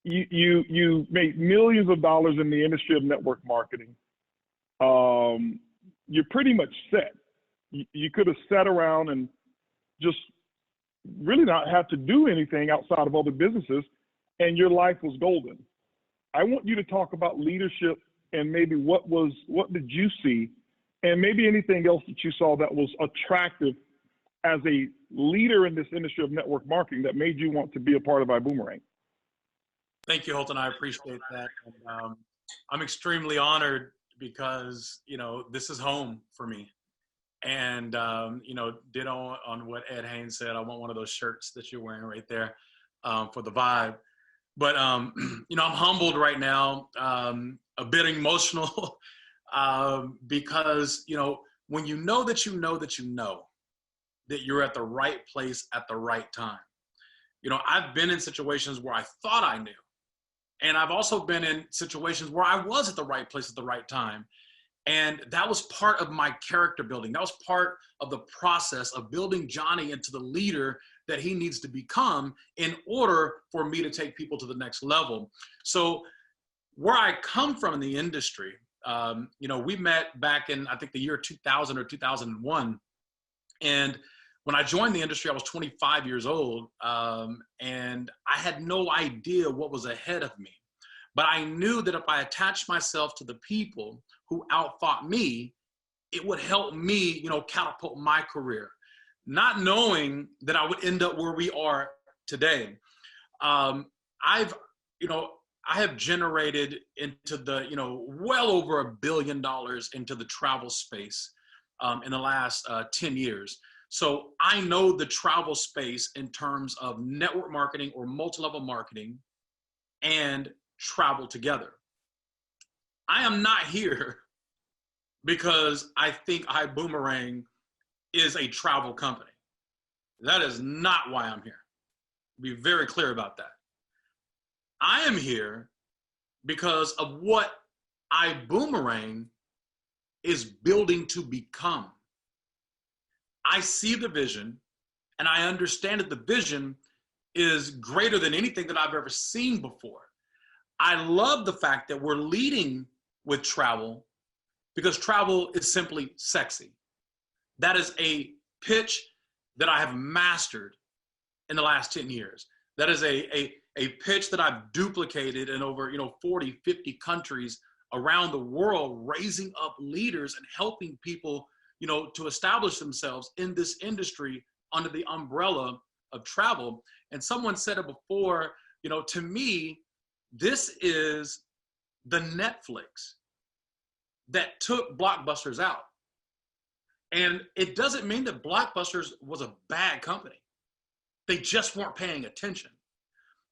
You made millions of dollars in the industry of network marketing. You're pretty much set. You could have sat around and just really not have to do anything outside of other businesses, and your life was golden. I want you to talk about leadership, and maybe what did you see, and maybe anything else that you saw that was attractive as a leader in this industry of network marketing that made you want to be a part of iBuumerang. Thank you, Holton. I appreciate that. And, I'm extremely honored because, this is home for me. And, ditto on what Ed Haynes said. I want one of those shirts that you're wearing right there for the vibe. But, I'm humbled right now, a bit emotional because, when you know that you know that you know that you're at the right place at the right time. I've been in situations where I thought I knew. And I've also been in situations where I was at the right place at the right time. And that was part of my character building. That was part of the process of building Johnny into the leader that he needs to become in order for me to take people to the next level. So where I come from in the industry, we met back in, I think, the year 2000 or 2001. And when I joined the industry, I was 25 years old, and I had no idea what was ahead of me. But I knew that if I attached myself to the people who outfought me, it would help me, you know, catapult my career. Not knowing that I would end up where we are today. I have generated into the, you know, well over $1 billion into the travel space in the last 10 years. So I know the travel space in terms of network marketing or multi-level marketing and travel together. I am not here because I think iBuumerang is a travel company. That is not why I'm here. Be very clear about that. I am here because of what iBuumerang is building to become. I see the vision, and I understand that the vision is greater than anything that I've ever seen before. I love the fact that we're leading with travel because travel is simply sexy. That is a pitch that I have mastered in the last 10 years. That is a pitch that I've duplicated in over, you know, 40, 50 countries around the world, raising up leaders and helping people, you know, to establish themselves in this industry under the umbrella of travel. And someone said it before, you know, to me, this is the Netflix that took Blockbusters out. And it doesn't mean that Blockbusters was a bad company. They just weren't paying attention.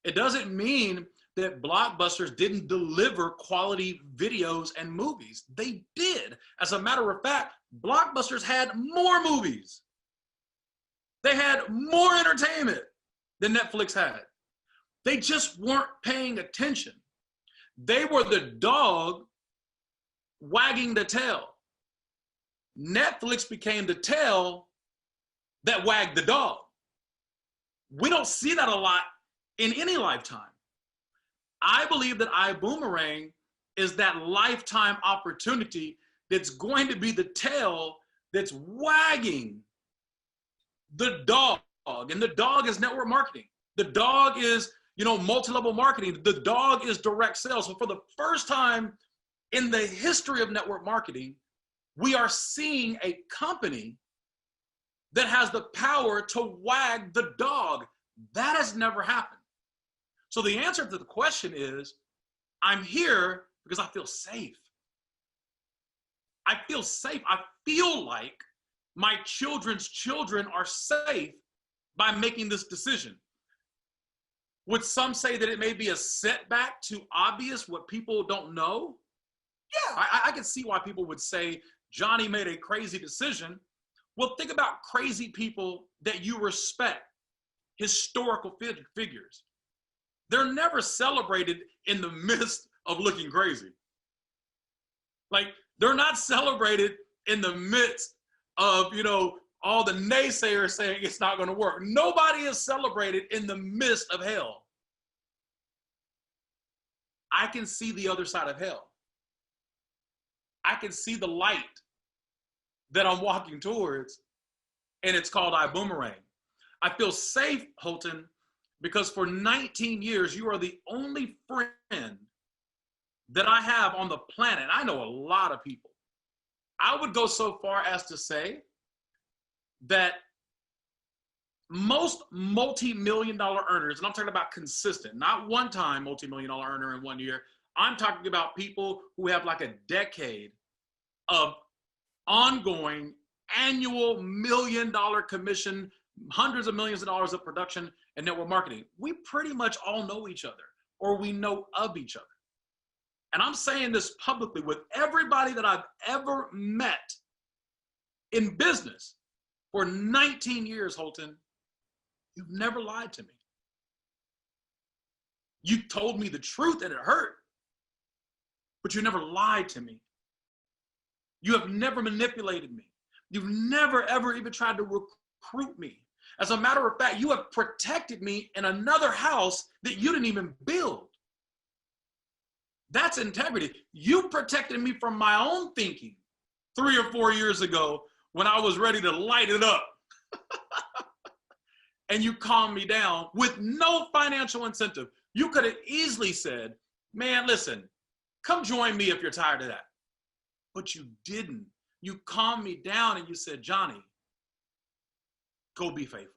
It doesn't mean that Blockbusters didn't deliver quality videos and movies. They did. As a matter of fact, Blockbusters had more movies. They had more entertainment than Netflix had. They just weren't paying attention. They were the dog wagging the tail. Netflix became the tail that wagged the dog. We don't see that a lot in any lifetime. I believe that iBuumerang is that lifetime opportunity that's going to be the tail that's wagging the dog. And the dog is network marketing. The dog is, you know, multi-level marketing. The dog is direct sales. So for the first time in the history of network marketing, we are seeing a company that has the power to wag the dog. That has never happened. So the answer to the question is, I'm here because I feel safe. I feel safe. I feel like my children's children are safe by making this decision. Would some say that it may be a setback to obvious what people don't know? Yeah, I can see why people would say Johnny made a crazy decision. Well, think about crazy people that you respect, historical figures. They're never celebrated in the midst of looking crazy. Like, they're not celebrated in the midst of, you know, all the naysayers saying it's not going to work. Nobody is celebrated in the midst of hell. I can see the other side of hell. I can see the light that I'm walking towards, and it's called iBuumerang. I feel safe, Holton, because for 19 years, you are the only friend that I have on the planet. I know a lot of people. I would go so far as to say that most multi-million-dollar earners, and I'm talking about consistent, not one-time multi-million-dollar earner in 1 year. I'm talking about people who have like a decade of ongoing annual million-dollar commission, hundreds of millions of dollars of production and network marketing. We pretty much all know each other, or we know of each other. And I'm saying this publicly with everybody that I've ever met in business for 19 years, Holton. You've never lied to me. You told me the truth and it hurt, but you never lied to me. You have never manipulated me. You've never, ever even tried to recruit me. As a matter of fact, you have protected me in another house that you didn't even build. That's integrity. You protected me from my own thinking 3 or 4 years ago when I was ready to light it up. And you calmed me down with no financial incentive. You could have easily said, man, listen, come join me if you're tired of that. But you didn't. You calmed me down and you said, Johnny, go be faithful.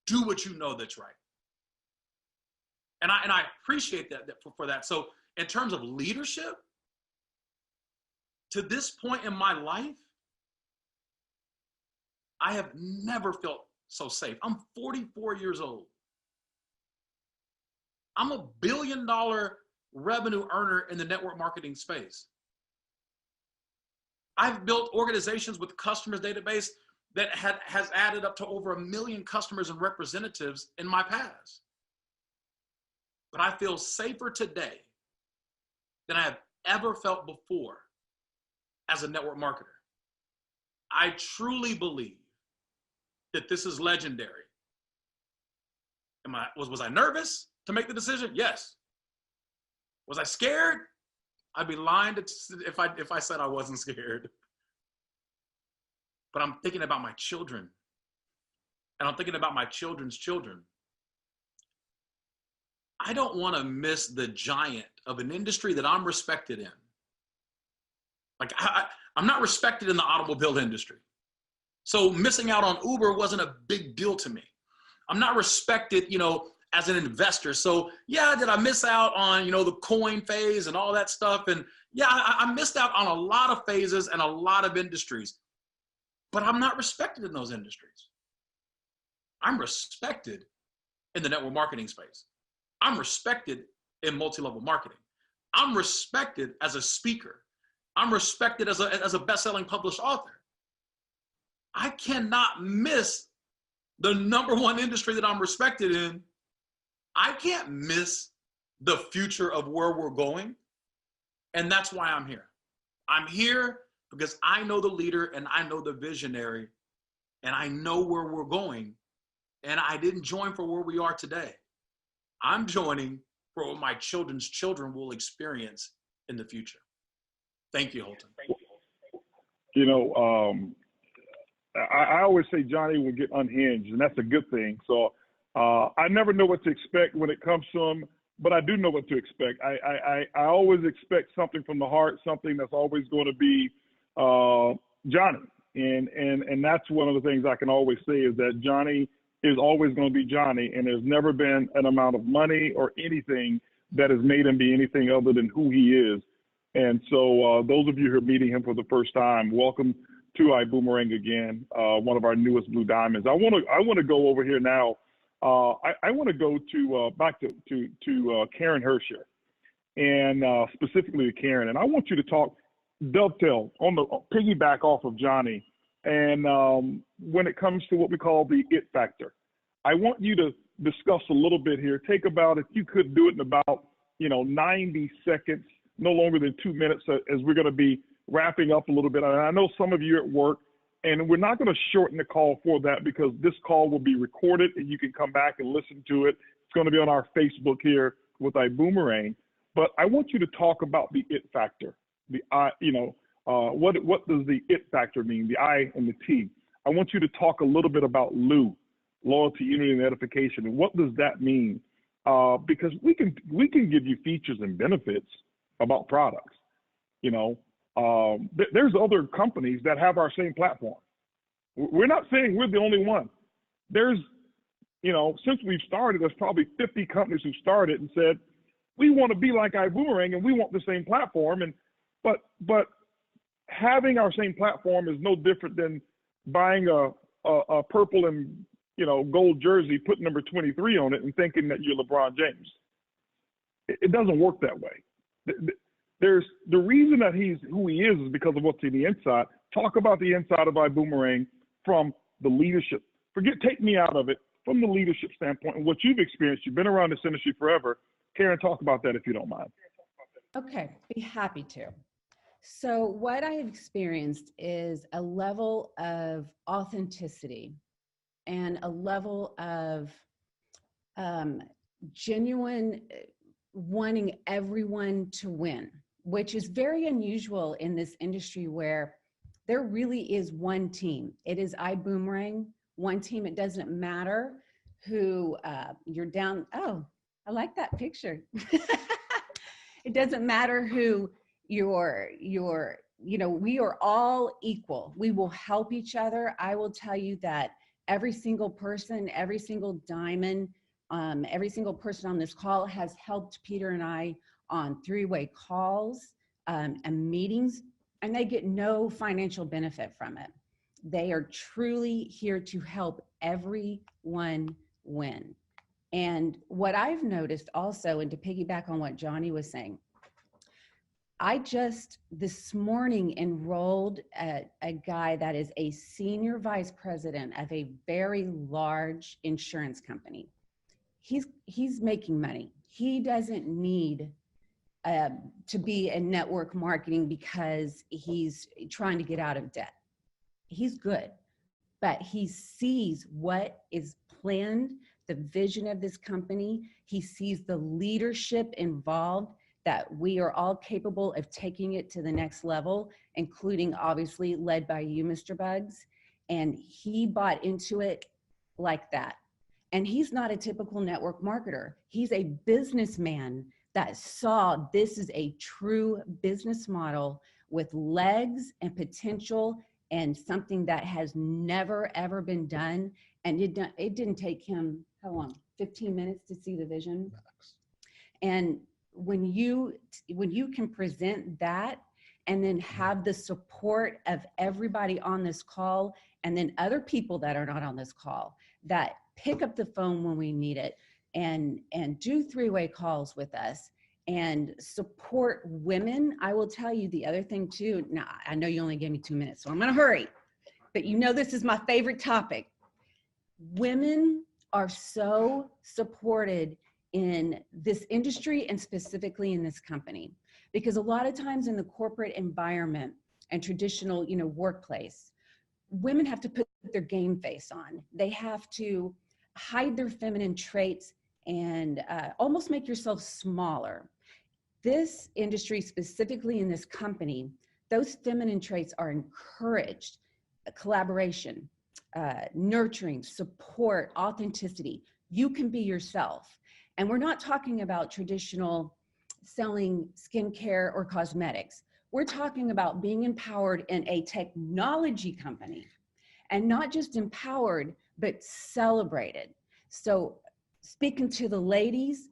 Do what you know that's right. And I appreciate that for that. So in terms of leadership, to this point in my life, I have never felt so safe. I'm 44 years old. I'm $1 billion revenue earner in the network marketing space. I've built organizations with customers database that has added up to over 1 million customers and representatives in my past. But I feel safer today than I have ever felt before as a network marketer. I truly believe that this is legendary. Was I nervous to make the decision? Yes. Was I scared? I'd be lying if I said I wasn't scared. But I'm thinking about my children, and I'm thinking about my children's children. I don't want to miss the giant of an industry that I'm respected in. Like I'm not respected in the automobile industry. So missing out on Uber wasn't a big deal to me. I'm not respected, as an investor. So yeah, did I miss out on, the coin phase and all that stuff? And yeah, I missed out on a lot of phases and a lot of industries, but I'm not respected in those industries. I'm respected in the network marketing space. I'm respected in multi-level marketing. I'm respected as a speaker. I'm respected as a best-selling published author. I cannot miss the #1 industry that I'm respected in. I can't miss the future of where we're going. And that's why I'm here. I'm here because I know the leader and I know the visionary and I know where we're going. And I didn't join for where we are today. I'm joining for what my children's children will experience in the future. Thank you, Holton. I always say Johnny will get unhinged, and that's a good thing. So I never know what to expect when it comes to him, but I do know what to expect. I always expect something from the heart, something that's always going to be Johnny. And that's one of the things I can always say is that Johnny is always going to be Johnny, and there's never been an amount of money or anything that has made him be anything other than who he is. And so those of you who are meeting him for the first time, welcome to iBoomerang again, one of our newest Blue Diamonds. I want to go over here now. I want to go to back to Karen Hirsch here, and specifically to Karen. And I want you to dovetail on the piggyback off of Johnny. And when it comes to what we call the it factor, I want you to discuss a little bit here. Take about, if you could do it in about 90 seconds, no longer than 2 minutes, as we're going to be wrapping up a little bit. And I know some of you are at work, and we're not going to shorten the call for that because this call will be recorded and you can come back and listen to it. It's going to be on our Facebook here with iBoomerang. But I want you to talk about the it factor. What does the it factor mean? The I and the T. I want you to talk a little bit about LU, loyalty, unity, and edification, and what does that mean? Because we can give you features and benefits about products. There's other companies that have our same platform. We're not saying we're the only one. There's, since we've started, there's probably 50 companies who started and said, we want to be like iBoomerang and we want the same platform. But having our same platform is no different than buying a purple and gold jersey, putting number 23 on it and thinking that you're LeBron James. It doesn't work that way. There's the reason that he's who he is because of what's in the inside. Talk about the inside of iBoomerang from the leadership. Take me out of it from the leadership standpoint and what you've experienced. You've been around this industry forever. Karen, talk about that if you don't mind. Okay, be happy to. So what I have experienced is a level of authenticity and a level of genuine wanting everyone to win, which is very unusual in this industry where there really is one team. It is iBoomerang, one team. It doesn't matter who you're down. Oh, I like that picture. It doesn't matter who we are all equal. We will help each other. I will tell you that every single person, every single diamond, every single person on this call has helped Peter and I on three-way calls and meetings, and they get no financial benefit from it. They are truly here to help everyone win. And what I've noticed also, and to piggyback on what Johnny was saying, I just this morning enrolled a guy that is a senior vice president of a very large insurance company. He's making money. He doesn't need to be in network marketing because he's trying to get out of debt. He's good, but he sees what is planned, the vision of this company. He sees the leadership involved, that we are all capable of taking it to the next level, including obviously led by you, Mr. Bugs. And he bought into it like that. And he's not a typical network marketer. He's a businessman that saw this is a true business model with legs and potential and something that has never, ever been done. And it didn't take him, how long? 15 minutes to see the vision. And when you can present that and then have the support of everybody on this call, and then other people that are not on this call that pick up the phone when we need it and do three-way calls with us and support women. I will tell you the other thing too. Now, I know you only gave me 2 minutes, so I'm gonna hurry, but you know this is my favorite topic. Women are so supported in this industry and specifically in this company, because a lot of times in the corporate environment and traditional, workplace, women have to put their game face on. They have to hide their feminine traits and almost make yourself smaller. This industry, specifically in this company, those feminine traits are encouraged: collaboration, nurturing, support, authenticity. You can be yourself. And we're not talking about traditional selling skincare or cosmetics. We're talking about being empowered in a technology company, and not just empowered, but celebrated. So speaking to the ladies,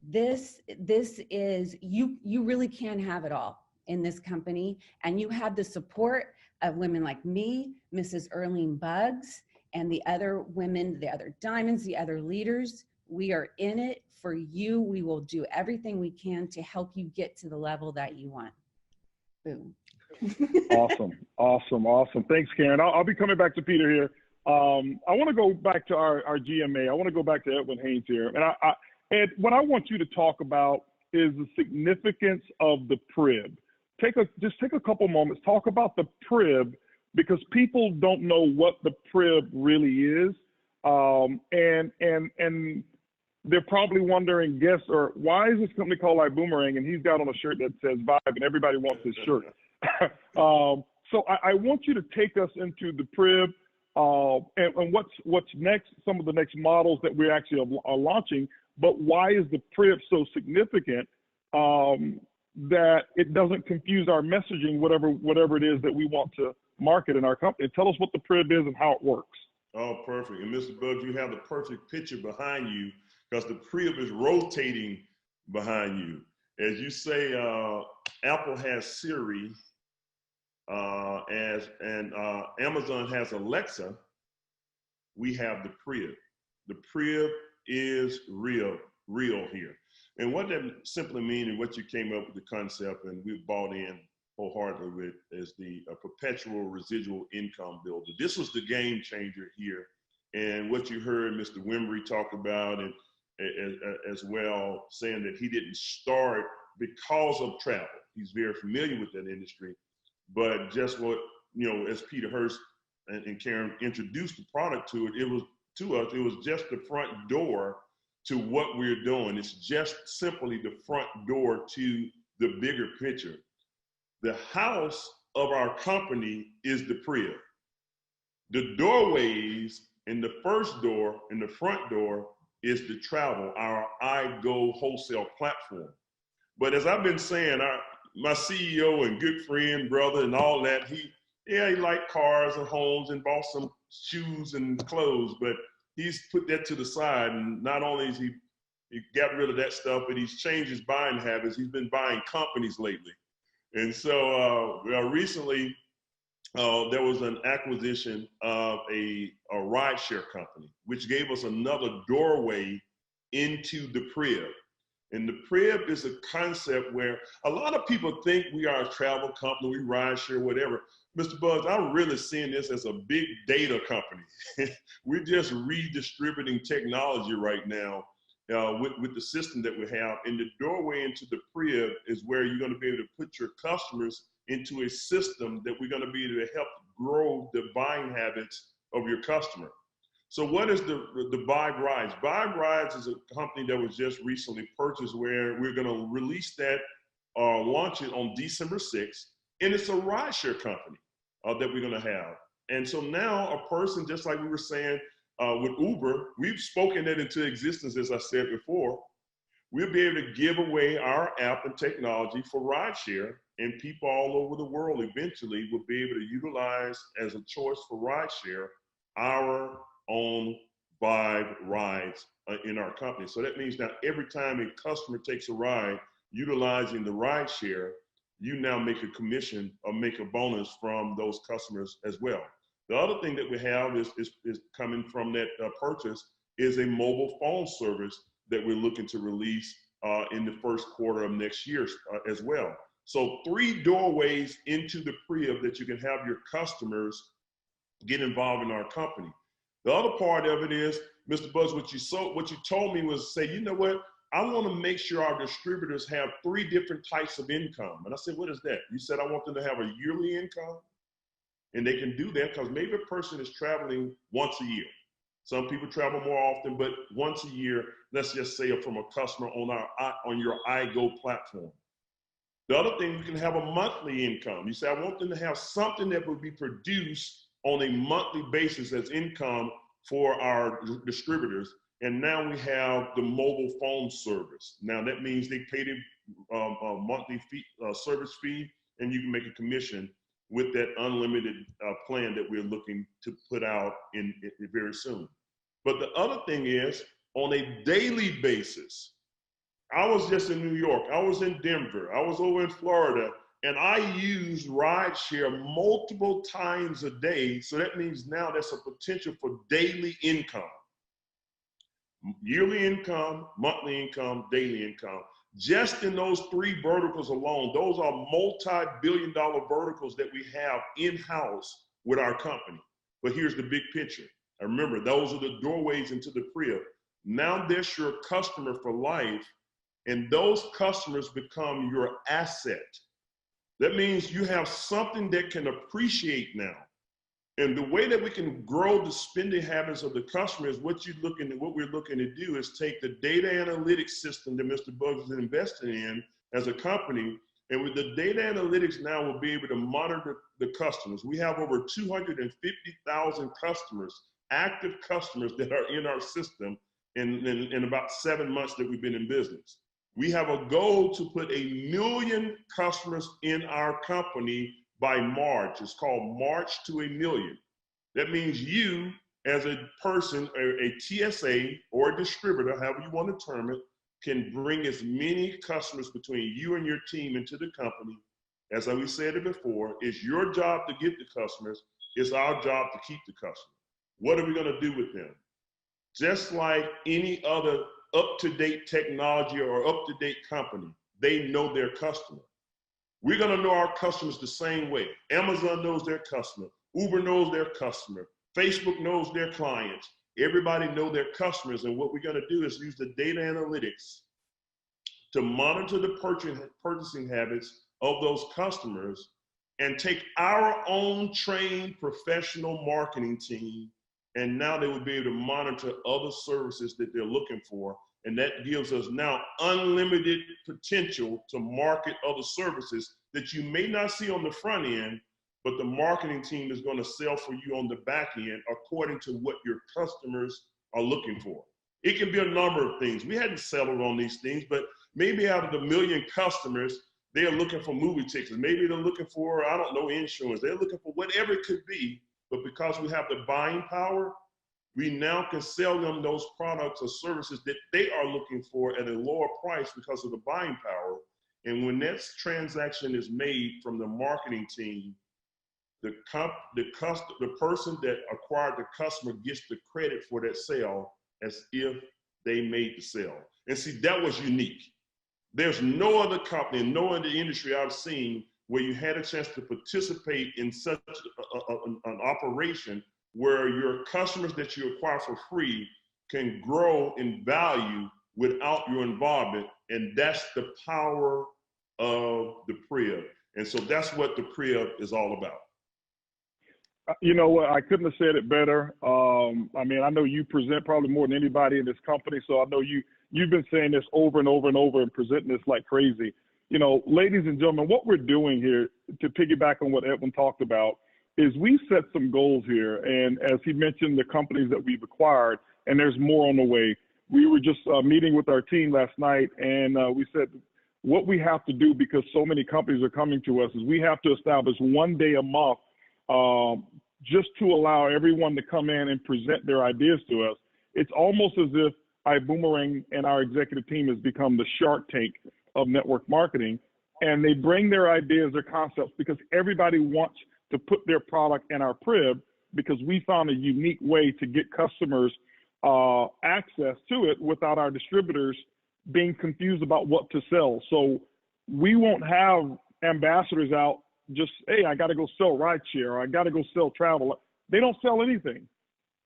this is, you really can have it all in this company, and you have the support of women like me, Mrs. Erlene Bugs, and the other women, the other diamonds, the other leaders. We are in it for you. We will do everything we can to help you get to the level that you want. Boom. Awesome. Thanks, Karen. I'll be coming back to Peter here. I want to go back to our GMA. I want to go back to Edwin Haynes here. And what I want you to talk about is the significance of the PRIB. Just take a couple moments, talk about the PRIB, because people don't know what the PRIB really is. And they're probably wondering, why is this company called iBuumerang? And he's got on a shirt that says Vibe, and everybody wants his shirt. So I want you to take us into the PRIB and what's next, some of the next models that we actually are launching. But why is the PRIB so significant that it doesn't confuse our messaging, whatever it is that we want to market in our company? Tell us what the PRIB is and how it works. Oh, perfect. And Mr. Bugs, you have the perfect picture behind you, because the PRIB is rotating behind you. As you say, Apple has Siri, and Amazon has Alexa. We have the PRIB. The PRIB is real here. And what that simply means, and what you came up with the concept and we bought in wholeheartedly with, is the perpetual residual income builder. This was the game changer here. And what you heard Mr. Wimbery talk about, and as well, saying that he didn't start because of travel. He's very familiar with that industry, but just what, as Peter Hirsch and Karen introduced the product to it, it was just the front door to what we're doing. It's just simply the front door to the bigger picture. The house of our company is the PRIB. The doorways in the first door and the front door is the travel, our iGo wholesale platform. But as I've been saying, my CEO and good friend, brother, and all that, he liked cars and homes and bought some shoes and clothes, but he's put that to the side. And not only is he got rid of that stuff, but he's changed his buying habits. He's been buying companies lately. And so recently, there was an acquisition of a rideshare company, which gave us another doorway into the crib. And the crib is a concept where a lot of people think we are a travel company, we rideshare, whatever. Mr. Buzz, I'm really seeing this as a big data company. We're just redistributing technology right now with the system that we have. And the doorway into the crib is where you're going to be able to put your customers into a system that we're going to be able to help grow the buying habits of your customer. So what is the Vibe Rides? Vibe Rides is a company that was just recently purchased where we're going to release that, launch it on December 6th. And it's a rideshare company that we're going to have. And so now a person, just like we were saying with Uber, we've spoken that into existence, as I said before. We'll be able to give away our app and technology for rideshare, and people all over the world eventually will be able to utilize as a choice for rideshare our own Vibe Rides in our company. So that means now every time a customer takes a ride utilizing the rideshare, you now make a commission or make a bonus from those customers as well. The other thing that we have is coming from that purchase is a mobile phone service that we're looking to release in the first quarter of next year as well. So 3 doorways into the crib that you can have your customers get involved in our company. The other part of it is, Mr. Buzz, what you told me was say, you know what? I want to make sure our distributors have 3 different types of income. And I said, what is that? You said, I want them to have a yearly income. And they can do that because maybe a person is traveling once a year. Some people travel more often, but once a year, let's just say from a customer on your iGo platform. The other thing, you can have a monthly income. You say, I want them to have something that will be produced on a monthly basis as income for our distributors. And now we have the mobile phone service. Now that means they pay a monthly fee, service fee, and you can make a commission with that unlimited plan that we're looking to put out in very soon. But the other thing is, on a daily basis, I was just in New York, I was in Denver, I was over in Florida, and I use rideshare multiple times a day. So that means now there's a potential for daily income. Yearly income, monthly income, daily income. Just in those 3 verticals alone, those are multi-billion-dollar verticals that we have in-house with our company. But here's the big picture. And remember, those are the doorways into the crib. Now that's your customer for life, and those customers become your asset. That means you have something that can appreciate now. And the way that we can grow the spending habits of the customer is what we're looking to do is take the data analytics system that Mr. Bugs is investing in as a company. And with the data analytics now, we'll be able to monitor the customers. We have over 250,000 customers, active customers that are in our system in about 7 months that we've been in business. We have a goal to put 1 million customers in our company by March. It's called March to 1 million. That means you, as a person, a TSA or a distributor, however you want to term it, can bring as many customers between you and your team into the company. As we said it before, it's your job to get the customers. It's our job to keep the customer. What are we going to do with them? Just like any other up-to-date technology or up-to-date company, they know their customer. We're going to know our customers the same way. Amazon knows their customer. Uber knows their customer. Facebook knows their clients. Everybody knows their customers. And what we're going to do is use the data analytics to monitor the purchasing habits of those customers and take our own trained professional marketing team. And now they will be able to monitor other services that they're looking for. And that gives us now unlimited potential to market other services that you may not see on the front end, but the marketing team is going to sell for you on the back end according to what your customers are looking for. It can be a number of things. We hadn't settled on these things, but maybe out of the 1 million customers, they're looking for movie tickets. Maybe they're looking for, I don't know, insurance. They're looking for whatever it could be. But because we have the buying power, we now can sell them those products or services that they are looking for at a lower price because of the buying power. And when that transaction is made from the marketing team, the person that acquired the customer gets the credit for that sale as if they made the sale. And see, that was unique. There's no other company, no other industry I've seen where you had a chance to participate in such an operation where your customers that you acquire for free can grow in value without your involvement. And that's the power of the PRIB. And so that's what the PRIB is all about. You know what? I couldn't have said it better. I mean, I know you present probably more than anybody in this company, so I know you've been saying this over and over and over and presenting this like crazy. You know, ladies and gentlemen, what we're doing here, to piggyback on what Edwin talked about, is we set some goals here. And as he mentioned, the companies that we've acquired, and there's more on the way. We were just meeting with our team last night, and we said what we have to do, because so many companies are coming to us, is we have to establish one day a month just to allow everyone to come in and present their ideas to us. It's almost as if iBuumerang and our executive team has become the Shark Tank of network marketing, and they bring their ideas, their concepts, because everybody wants to put their product in our PRIB, because we found a unique way to get customers access to it without our distributors being confused about what to sell. So we won't have ambassadors out just, hey, I got to go sell rideshare, or I got to go sell travel. They don't sell anything.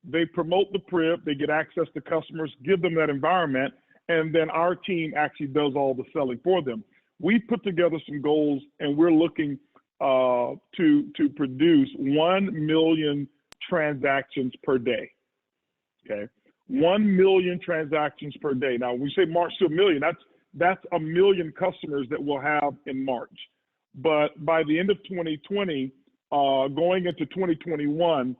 They promote the PRIB, they get access to customers, give them that environment, and then our team actually does all the selling for them. We put together some goals, and we're looking to produce 1 million transactions per day. Okay, 1 million transactions per day. Now, when we say March to 1 million, that's 1 million customers that we'll have in March. But by the end of 2020, going into 2021,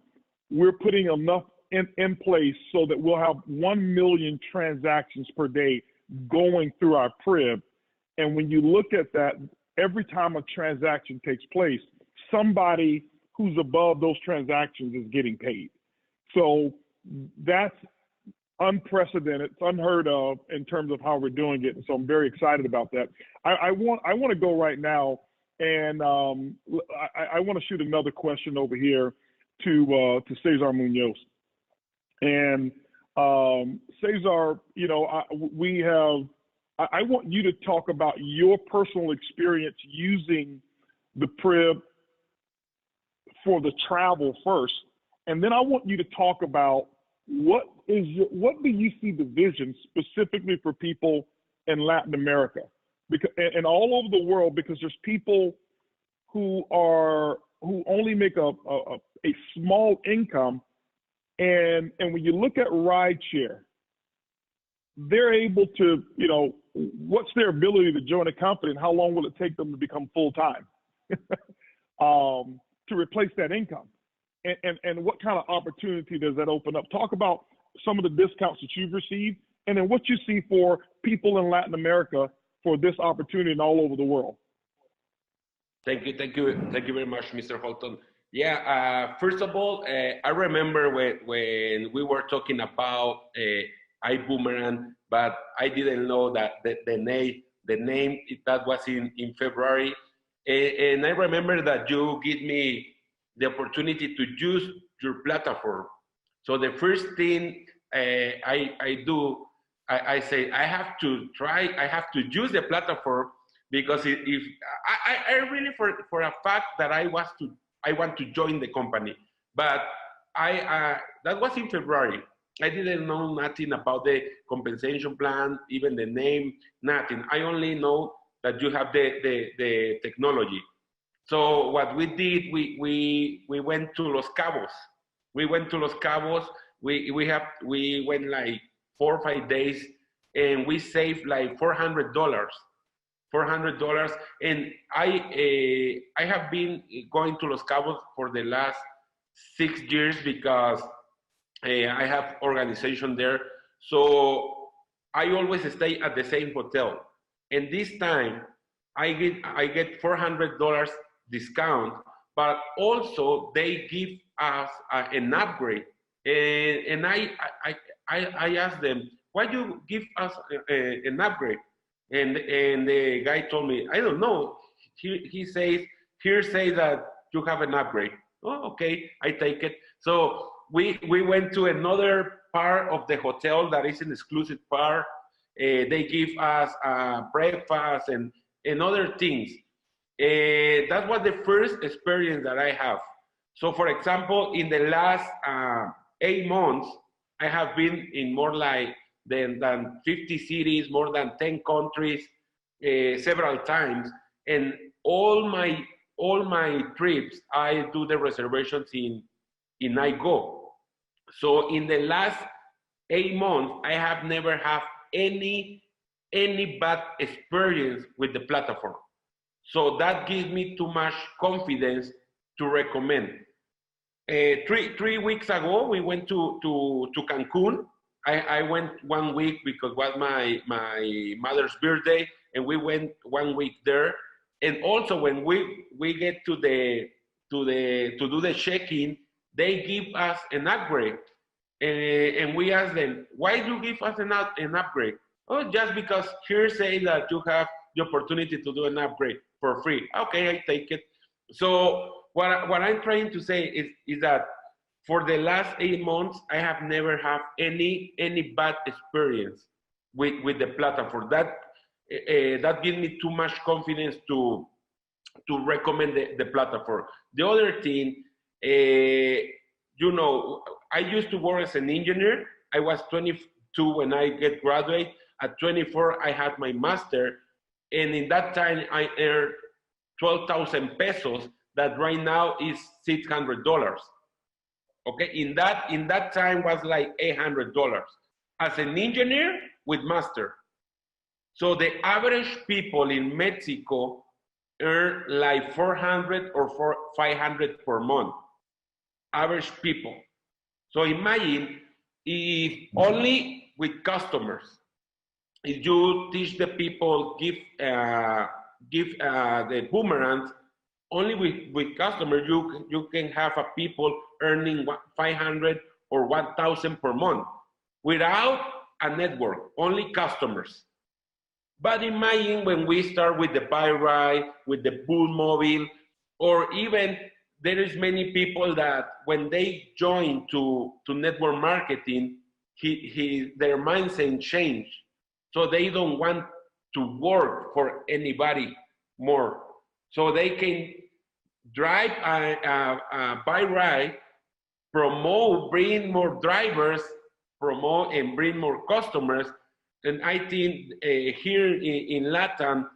we're putting enough in place so that we'll have 1 million transactions per day going through our PRIB. And when you look at that, every time a transaction takes place, somebody who's above those transactions is getting paid. So that's unprecedented, it's unheard of in terms of how we're doing it. So I'm very excited about that. I want to go right now, and I want to shoot another question over here to Cesar Munoz. And Cesar, you know, I want you to talk about your personal experience using the PRIB for the travel first, and then I want you to talk about what do you see the vision specifically for people in Latin America, because and all over the world, because there's people who only make a small income, and when you look at rideshare, they're able to, you know, what's their ability to join a company, and how long will it take them to become full-time to replace that income? And what kind of opportunity does that open up? Talk about some of the discounts that you've received, and then what you see for people in Latin America for this opportunity and all over the world. Thank you very much, Mr. Holton. Yeah, first of all, I remember when we were talking about iBuumerang, but I didn't know that the name that was in February, and I remember that you give me the opportunity to use your platform. So the first thing I do, I say I have to use the platform, because if I really for a fact that I want to join the company, but that was in February. I didn't know nothing about the compensation plan, even the name, nothing. I only know that you have the technology. So what we did, we went to Los Cabos. We went to Los Cabos. We went like 4 or 5 days, and we saved like $400. $400, and I have been going to Los Cabos for the last 6 years, because I have organization there. So I always stay at the same hotel. And this time I get $400 discount, but also they give us an upgrade. And I asked them, why do you give us an upgrade? And the guy told me, I don't know. He says, here say that you have an upgrade. Oh, okay, I take it. So we went to another part of the hotel that is an exclusive part. They give us breakfast and other things. That was the first experience that I have. So for example, in the last 8 months, I have been in more like than 50 cities, more than 10 countries, several times. And all my trips, I do the reservations in iGo. So in the last 8 months, I have never had any bad experience with the platform. So that gives me too much confidence to recommend. 3 weeks ago, we went to Cancun. I went 1 week because it was my mother's birthday, and we went 1 week there. And also when we get to do the check-in, they give us an upgrade. And we ask them, why do you give us an upgrade? Oh, just because here say that you have the opportunity to do an upgrade for free. Okay, I take it. So what I'm trying to say is that for the last 8 months, I have never had any bad experience with the platform. That gives me too much confidence to recommend the platform. The other thing, you know, I used to work as an engineer. I was 22 when I get graduate. At 24, I had my master. And in that time, I earned 12,000 pesos. That right now is $600. Okay, in that time was like $800 as an engineer with master. So the average people in Mexico earn like 400 or 500 per month. Average people. So imagine if only with customers, if you teach the people, give the boomerangs, only with customers, you can have a people earning 500 or 1,000 per month without a network, only customers. But imagine when we start with the buy ride, with the bull mobile, or even there is many people that when they join to network marketing, their mindset change. So they don't want to work for anybody more. So they can drive a buy ride, promote, bring more drivers, promote and bring more customers. And I think here in Latam,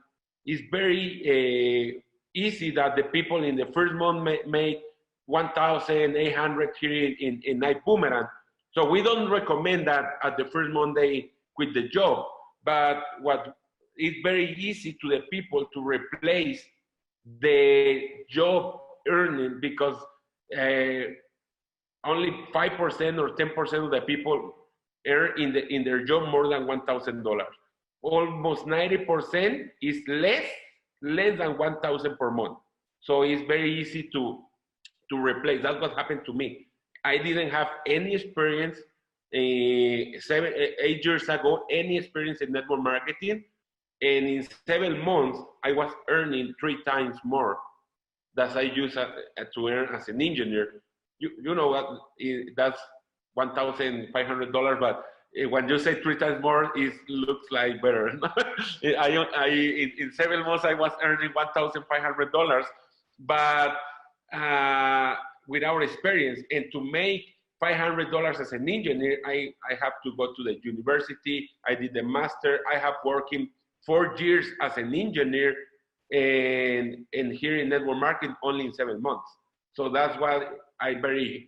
it's very easy that the people in the first month make 1,800 here in iBuumerang. So we don't recommend that at the first month they quit the job. But what is very easy to the people to replace the job earning, because only 5% or 10% of the people earn in their job more than $1,000. Almost 90% is less than 1,000 per month. So it's very easy to replace. That's what happened to me. I didn't have any experience 8 years ago, any experience in network marketing. And in 7 months, I was earning 3 times more that I used to earn as an engineer. You know what? That's $1,500, but when you say 3 times more, it looks like better. In 7 months, I was earning $1,500, but without experience. And to make $500 as an engineer, I have to go to the university. I did the master. I have working 4 years as an engineer, and here in network marketing only in 7 months. So that's why I'm very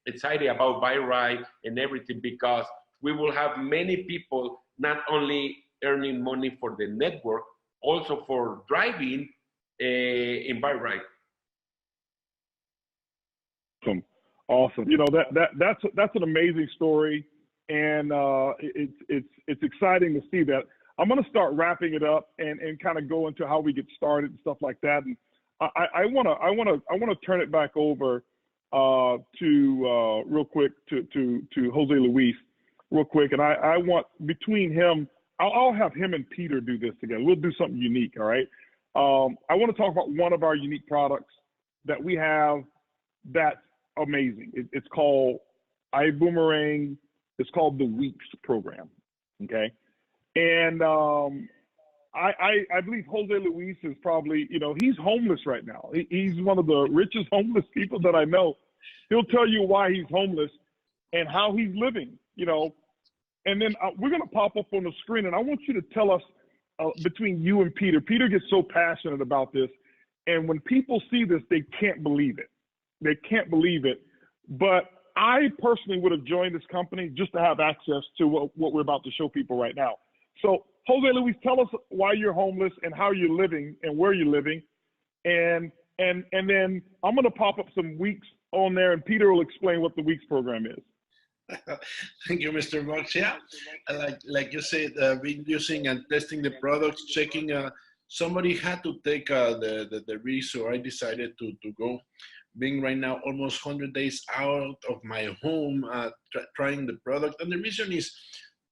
excited about buy ride and everything, because we will have many people not only earning money for the network, also for driving in buy ride. Awesome. You know, that's an amazing story. and it's exciting to see that. I'm going to start wrapping it up and kind of go into how we get started and stuff like that. And I want to turn it back over to real quick to Jose Luis real quick. And I want between him, I'll have him and Peter do this together. We'll do something unique. All right. I want to talk about one of our unique products that we have that's amazing. It's called iBuumerang. It's called the Weeks program. Okay. And I believe Jose Luis is probably, he's homeless right now. He's one of the richest homeless people that I know. He'll tell you why he's homeless and how he's living, And then we're going to pop up on the screen, and I want you to tell us between you and Peter. Peter gets so passionate about this, and when people see this, they can't believe it. They can't believe it. But I personally would have joined this company just to have access to what we're about to show people right now. So, Jose Luis, tell us why you're homeless and how you're living and where you're living. And then I'm going to pop up some Weeks on there, and Peter will explain what the Weeks program is. Thank you, Mr. Box. Yeah, like you said, been using and testing the products, checking. Somebody had to take the risk, so I decided to go. Being right now almost 100 days out of my home, trying the product, and the reason is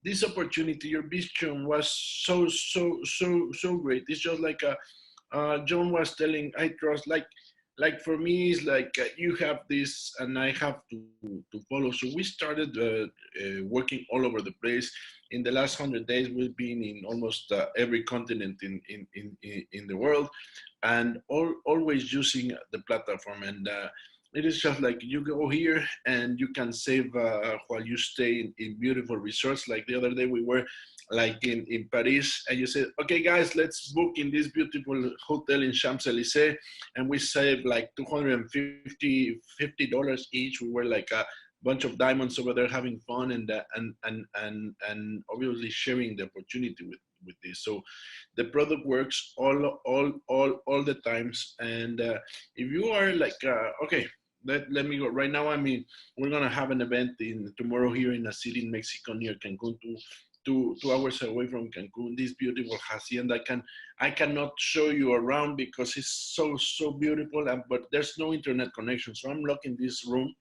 this opportunity. Your vision was so great. It's just like John was telling. I trust like for me, it's like you have this and I have to follow. So we started working all over the place. In the last 100 days, we've been in almost every continent in the world, and always using the platform. And it is just like you go here and you can save while you stay in beautiful resorts. Like the other day we were like in Paris, and you said, okay guys, let's book in this beautiful hotel in Champs-Élysées, and we saved like $250 each. We were like a bunch of diamonds over there having fun and obviously sharing the opportunity with this. So the product works all the times. And if you are like okay, let me go right now. I mean, we're gonna have an event tomorrow here in a city in Mexico near Cancun, 2 hours away from Cancun. This beautiful hacienda. I cannot show you around because it's so beautiful, but there's no internet connection. So I'm locked in this room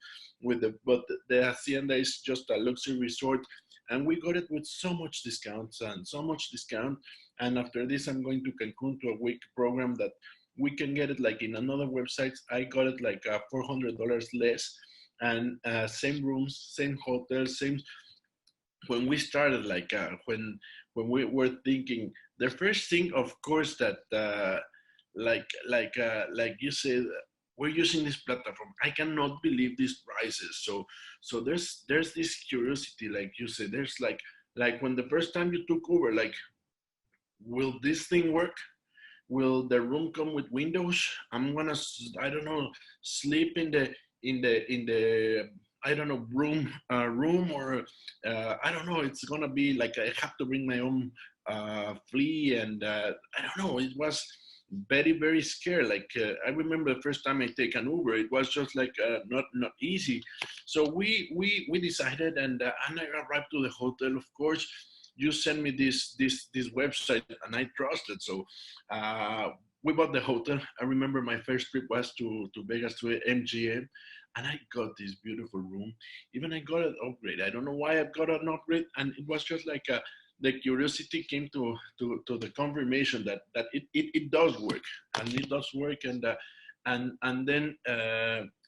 but the hacienda is just a luxury resort, and we got it with so much discounts. And after this, I'm going to Cancun to a week program that we can get it like in another website. I got it like $400 less, and same rooms, same hotels, same. When we started, like when we were thinking, the first thing, of course, that like you said, we're using this platform. I cannot believe these prices. So there's this curiosity, like you said. There's like when the first time you took Uber, like, will this thing work? Will the room come with windows? I'm gonna, I don't know, sleep in the I don't know, room or I don't know. It's gonna be like I have to bring my own flea, and I don't know. It was very scared. Like I remember the first time I take an Uber, it was just like not easy. So we decided, and I arrived to the hotel. Of course, you sent me this website, and I trusted. So we bought the hotel. I remember my first trip was to Vegas, to MGM, and I got this beautiful room. Even I got an upgrade. I don't know why I got an upgrade, and it was just like the curiosity came to the confirmation that it does work, and it does work. And then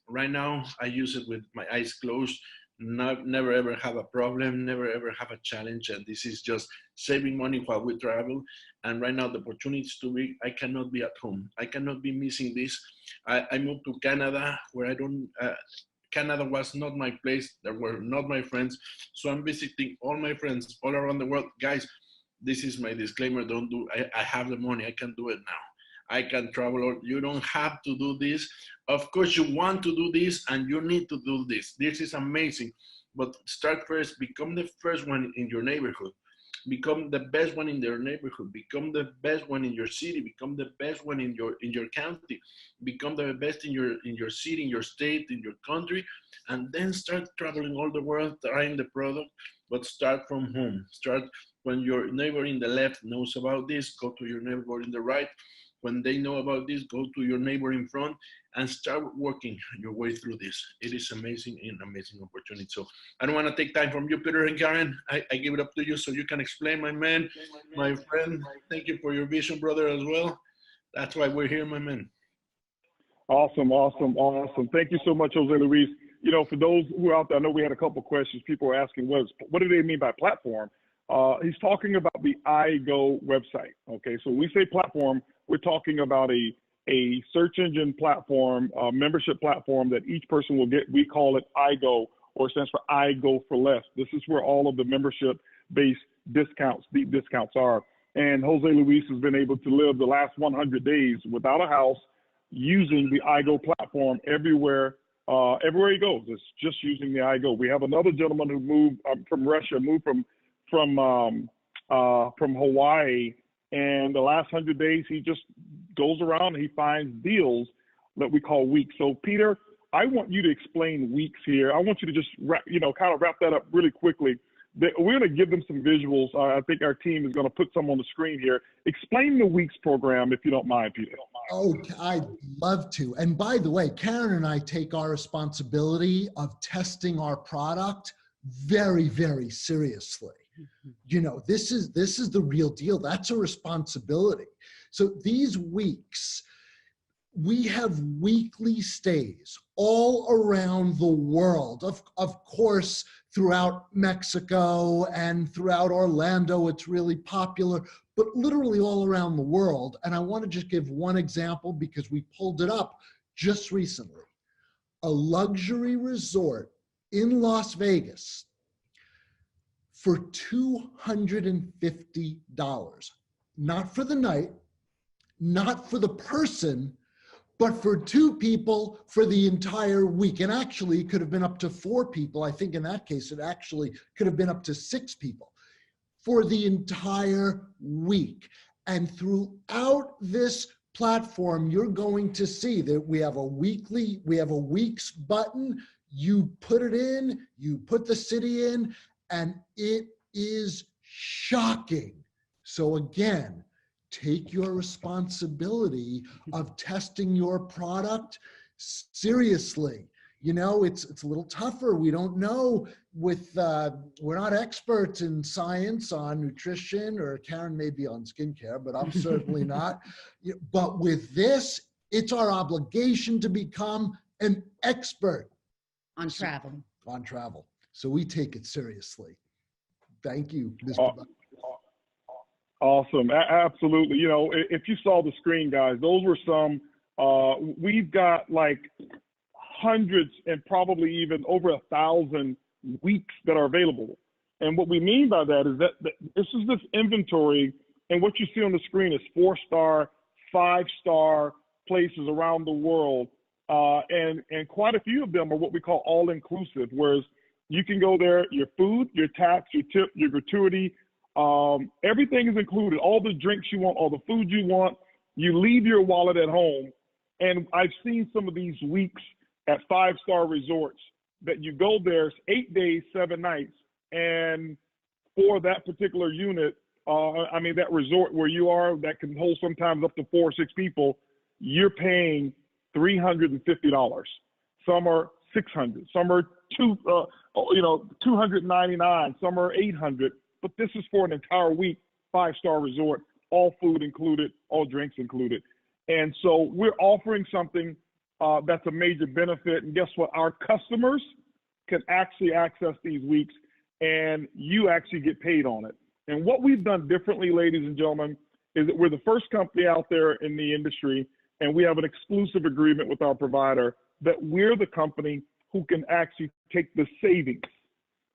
right now I use it with my eyes closed. Never ever have a problem, never ever have a challenge, and this is just saving money while we travel. And right now the opportunity is too big. I cannot be at home. I cannot be missing this. I moved to Canada, where I don't. Canada was not my place. They were not my friends. So I'm visiting all my friends all around the world. Guys, this is my disclaimer. Don't do. I have the money. I can do it now. I can travel. You don't have to do this. Of course, you want to do this and you need to do this. This is amazing. But start first. Become the first one in your neighborhood. Become the best one in your neighborhood. Become the best one in your city. Become the best one in your county. Become the best in your city, in your state, in your country, and then start traveling all the world, trying the product. but start from home. Start when your neighbor in the left knows about this, go to your neighbor in the right. When they know about this, go to your neighbor in front and start working your way through this. It is amazing, an amazing opportunity. So I don't want to take time from you, Peter and Karen. I give it up to you so you can explain, my man, my friend. Thank you for your vision, brother, as well. That's why we're here, my man. Awesome, awesome, awesome. Thank you so much, Jose Luis. You know, for those who are out there, I know we had a couple of questions. People were asking, what do they mean by platform? He's talking about the iGo website. Okay, so when we say platform, we're talking about a search engine platform, membership platform that each person will get. We call it iGo, or it stands for I Go for Less. This is where all of the membership-based discounts, deep discounts are. And Jose Luis has been able to live the last 100 days without a house, using the iGo platform everywhere he goes. It's just using the iGo. We have another gentleman who moved from Russia, moved from Hawaii, and the last 100 days he just goes around and he finds deals that we call weeks. So Peter, I want you to explain weeks here. I want you to just kind of wrap that up really quickly. We're going to give them some visuals. I think our team is going to put some on the screen here. Explain the weeks program, if you don't mind, Peter. Oh, I'd love to. And by the way, Karen and I take our responsibility of testing our product very, very seriously. You know, this is the real deal. That's a responsibility. So these weeks, we have weekly stays all around the world. Of course, throughout Mexico and throughout Orlando, it's really popular, but literally all around the world. And I want to just give one example because we pulled it up just recently. A luxury resort in Las Vegas for $250, not for the night, not for the person, but for 2 people for the entire week. And actually, it could have been up to 4 people. I think in that case, it actually could have been up to 6 people for the entire week. And throughout this platform, you're going to see that we have a weeks button. You put it in, you put the city in, and it is shocking. So again, take your responsibility of testing your product seriously. You know, it's a little tougher. We don't know we're not experts in science on nutrition, or Karen may be on skincare, but I'm certainly not. But with this, it's our obligation to become an expert on travel. On travel. So we take it seriously. Thank you, Mr. Buck. Awesome. Absolutely. You know, if you saw the screen, guys, those were some, we've got like hundreds and probably even over 1,000 weeks that are available. And what we mean by that is that this is this inventory, and what you see on the screen is 4-star, 5-star places around the world. And quite a few of them are what we call all-inclusive, whereas you can go there, your food, your tax, your tip, your gratuity, everything is included. All the drinks you want, all the food you want, you leave your wallet at home. And I've seen some of these weeks at 5-star resorts that you go there, it's 8 days, 7 nights. And for that particular unit, that resort where you are, that can hold sometimes up to 4 or 6 people, you're paying $350. Some are $600, some are $299, some are $800. But this is for an entire week, 5-star resort, all food included, all drinks included. And so we're offering something that's a major benefit. And guess what? Our customers can actually access these weeks, and you actually get paid on it. And what we've done differently, ladies and gentlemen, is that we're the first company out there in the industry, and we have an exclusive agreement with our provider that we're the company who can actually take the savings,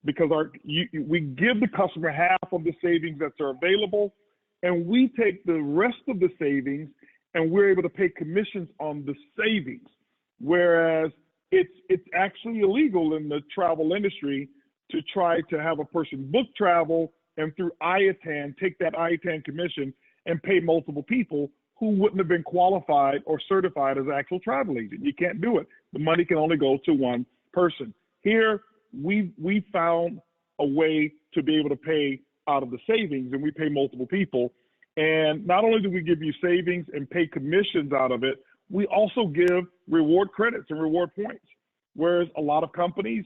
because we give the customer half of the savings that are available, and we take the rest of the savings and we're able to pay commissions on the savings. Whereas it's actually illegal in the travel industry to try to have a person book travel and through IATAN take that IATAN commission and pay multiple people who wouldn't have been qualified or certified as an actual travel agent. You can't do it. The money can only go to one person. Here, we found a way to be able to pay out of the savings, and we pay multiple people. And not only do we give you savings and pay commissions out of it, we also give reward credits and reward points. Whereas a lot of companies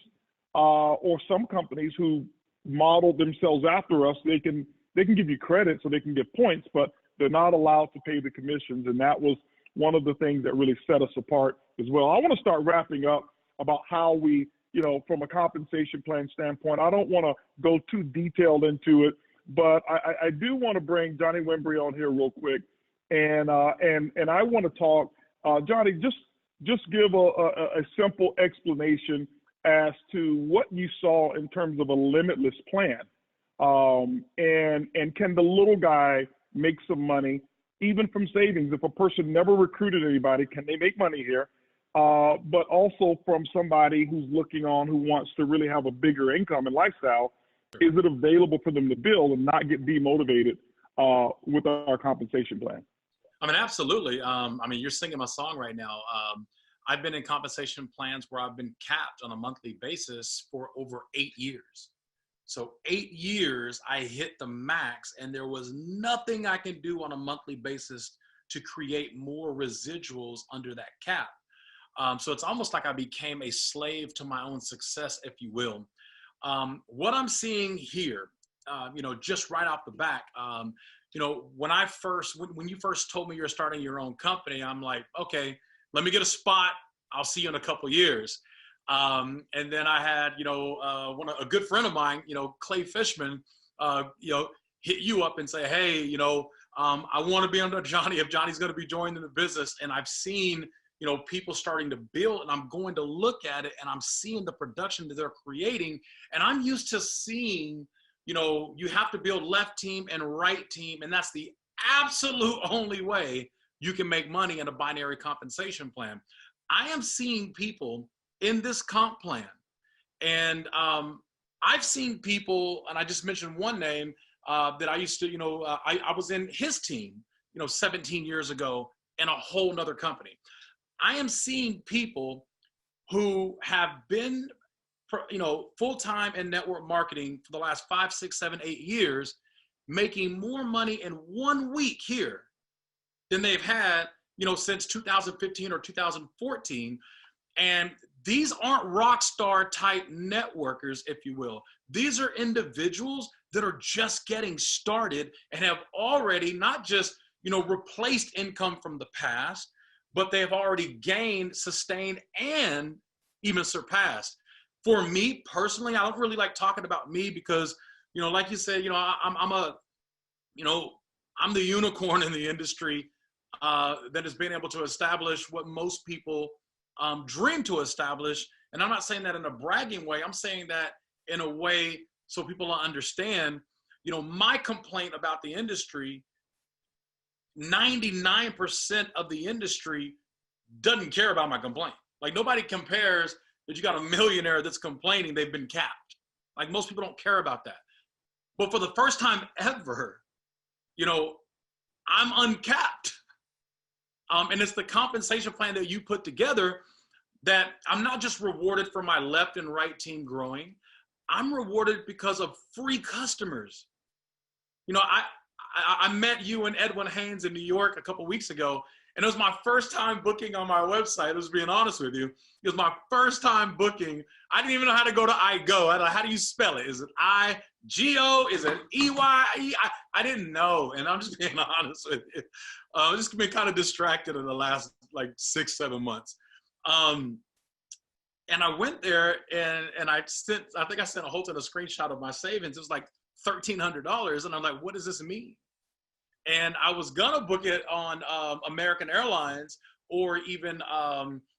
or some companies who model themselves after us, they can give you credit so they can get points, but they're not allowed to pay the commissions. And that was one of the things that really set us apart as well. I want to start wrapping up about how we, you know, from a compensation plan standpoint. I don't want to go too detailed into it, but I do want to bring Johnny Wembry on here real quick. And I want to talk, Johnny, just give a simple explanation as to what you saw in terms of a limitless plan. And can the little guy make some money, even from savings? If a person never recruited anybody, can they make money here? But also from somebody who's looking on, who wants to really have a bigger income and lifestyle, is it available for them to build and not get demotivated with our compensation plan? I mean, absolutely. I mean, you're singing my song right now. I've been in compensation plans where I've been capped on a monthly basis for over 8 years. So 8 years, I hit the max, and there was nothing I can do on a monthly basis to create more residuals under that cap. So it's almost like I became a slave to my own success, if you will. What I'm seeing here, you know, just right off the bat, you know, when you first told me you're starting your own company, I'm like, okay, let me get a spot. I'll see you in a couple of years. And then I had, you know, a good friend of mine, you know, Clay Fishman, you know, hit you up and say, hey, you know, I want to be under Johnny if Johnny's going to be joining the business. And I've seen, you know, people starting to build, and I'm going to look at it, and I'm seeing the production that they're creating. And I'm used to seeing, you know, you have to build left team and right team, and that's the absolute only way you can make money in a binary compensation plan. I am seeing people in this comp plan, and I've seen people, and I just mentioned one name that I used to, you know, I was in his team, you know, 17 years ago in a whole nother company. I am seeing people who have been, you know, full-time in network marketing for the last 5, 6, 7, 8 years, making more money in 1 week here than they've had, you know, since 2015 or 2014. And these aren't rock star type networkers, if you will. These are individuals that are just getting started and have already not just, you know, replaced income from the past, but they have already gained, sustained, and even surpassed. For me personally, I don't really like talking about me because, you know, like you said, you know, I'm the unicorn in the industry that has been able to establish what most people dream to establish. And I'm not saying that in a bragging way. I'm saying that in a way so people understand, you know, my complaint about the industry, 99% of the industry doesn't care about my complaint. Like, nobody compares that you got a millionaire that's complaining they've been capped. Like, most people don't care about that. But for the first time ever, you know, I'm uncapped. And it's the compensation plan that you put together that I'm not just rewarded for my left and right team growing. I'm rewarded because of free customers. You know, I met you and Edwin Haynes in New York a couple weeks ago, and it was my first time booking on my website. I was being honest with you. It was my first time booking. I didn't even know how to go to iGo. I don't know, how do you spell it? Is it I-G-O? Is it E-Y-E? I didn't know, and I'm just being honest with you. I've just been kind of distracted in the last like 6, 7 months. And I went there and I think I sent Holton a screenshot of my savings. It was like $1,300. And I'm like, what does this mean? And I was gonna book it on American Airlines, or even,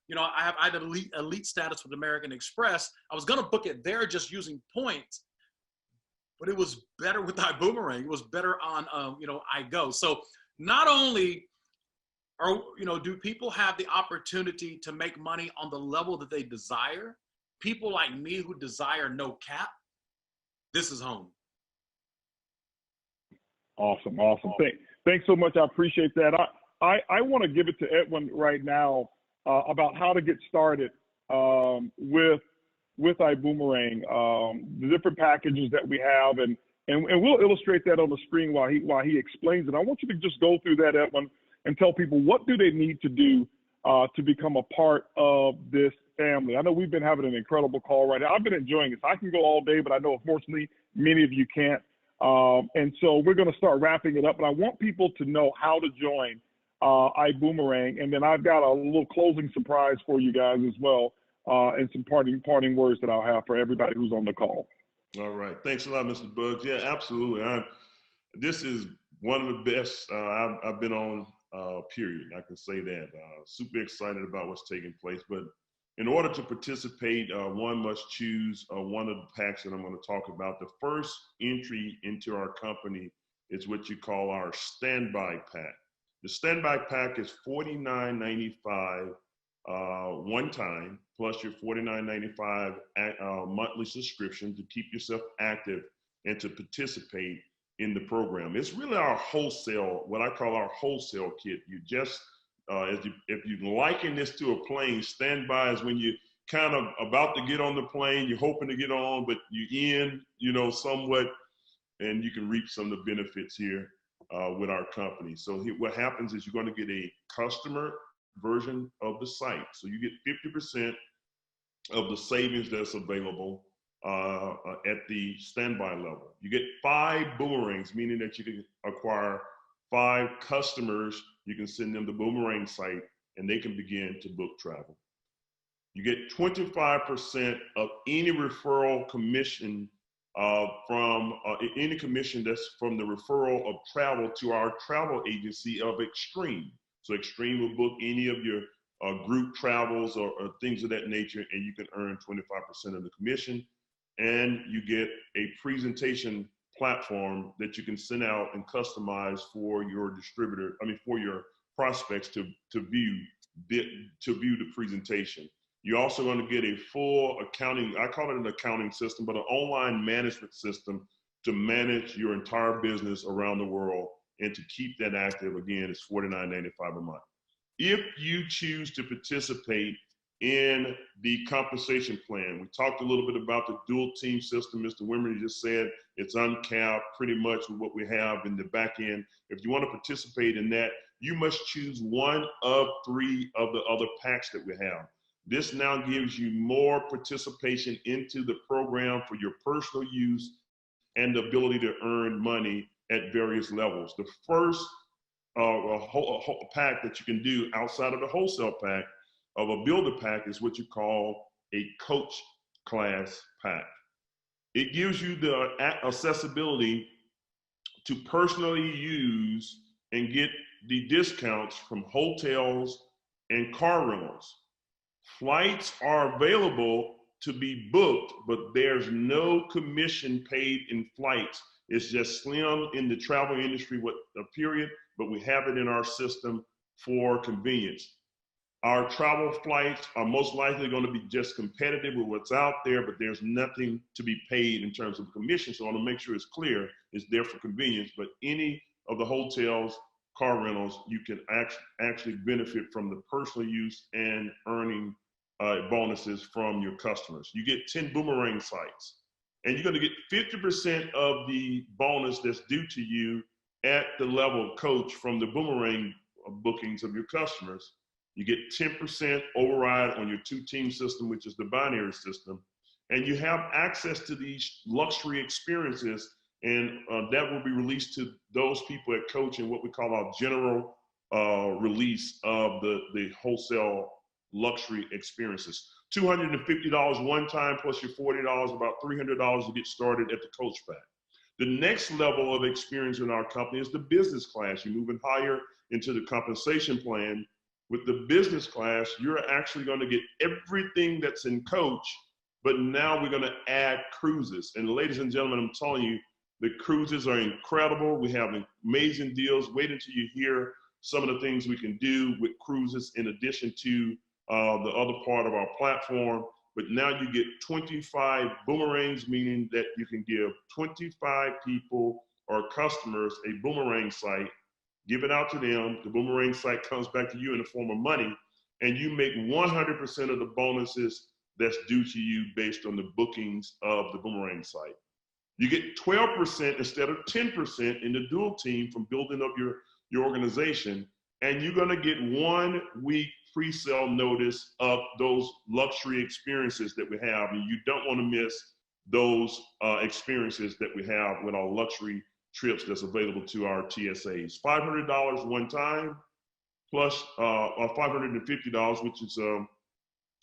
you know, I had elite status with American Express. I was gonna book it there just using points, but it was better with iBuumerang. It was better on, you know, iGo. So not only do people have the opportunity to make money on the level that they desire, people like me who desire no cap, this is home. Awesome. Thanks so much. I appreciate that. I want to give it to Edwin right now about how to get started with with iBoomerang, the different packages that we have, and we'll illustrate that on the screen while he explains it. I want you to just go through that, Edwin, and tell people what do they need to do to become a part of this family. I know we've been having an incredible call right now. I've been enjoying it. I can go all day, but I know unfortunately many of you can't. And so we're going to start wrapping it up, but I want people to know how to join iBoomerang, and then I've got a little closing surprise for you guys as well, and some parting words that I'll have for everybody who's on the call. All right. Thanks a lot, Mr. Bugs. Yeah, absolutely. This is one of the best I've been on, period. I can say that. Super excited about what's taking place. But in order to participate, one must choose one of the packs that I'm going to talk about. The first entry into our company is what you call our standby pack. The standby pack is $49.95 one time, plus your $49.95 monthly subscription to keep yourself active and to participate in the program. It's really our wholesale, what I call our wholesale kit. You just, if you liken this to a plane, standby is when you kind of about to get on the plane, you're hoping to get on, but you in, somewhat, and you can reap some of the benefits here with our company. So what happens is you're going to get a customer version of the site. So you get 50% of the savings that's available at the standby level. You get 5 boomerangs, meaning that you can acquire 5 customers. You can send them the Boomerang site and they can begin to book travel. You get 25% of any referral commission from any commission that's from the referral of travel to our travel agency of Extreme. So Extreme will book any of your group travels or things of that nature, and you can earn 25% of the commission. And you get a presentation platform that you can send out and customize for your distributor, for your prospects to view the presentation. You're also going to get a full accounting, I call it an accounting system, but an online management system to manage your entire business around the world and to keep that active. Again, it's $49.95 a month. If you choose to participate in the compensation plan, we talked a little bit about the dual team system. Mr. Wimmer just said it's uncapped pretty much with what we have in the back end. If you want to participate in that, you must choose one of 3 of the other packs that we have. This now gives you more participation into the program for your personal use and the ability to earn money at various levels. The first pack that you can do outside of the wholesale pack of a builder pack is what you call a coach class pack. It gives you the accessibility to personally use and get the discounts from hotels and car rentals. Flights are available to be booked, but there's no commission paid in flights. It's just slim in the travel industry, period, but we have it in our system for convenience. Our travel flights are most likely going to be just competitive with what's out there, but there's nothing to be paid in terms of commission. So I want to make sure it's clear, it's there for convenience, but any of the hotels, car rentals, you can actually benefit from the personal use and earning bonuses from your customers. You get 10 Boomerang sites, and you're going to get 50% of the bonus that's due to you at the level of coach from the Boomerang bookings of your customers. You get 10% override on your 2-team system, which is the binary system, and you have access to these luxury experiences, and that will be released to those people at Coach in what we call our general release of the wholesale luxury experiences. $250 one time plus your $40, about $300 to get started at the Coach pack. The next level of experience in our company is the business class. You're moving higher into the compensation plan. With the business class, you're actually going to get everything that's in Coach, but now we're going to add cruises. And ladies and gentlemen, I'm telling you, the cruises are incredible. We have amazing deals. Wait until you hear some of the things we can do with cruises in addition to the other part of our platform. But now you get 25 boomerangs, meaning that you can give 25 people or customers a Boomerang site, give it out to them. The Boomerang site comes back to you in the form of money, and you make 100% of the bonuses that's due to you based on the bookings of the Boomerang site. You get 12% instead of 10% in the dual team from building up your organization, and you're gonna get 1 week pre-sale notice of those luxury experiences that we have, and you don't wanna miss those experiences that we have with our luxury trips that's available to our TSAs. $500 one time, plus $550, which is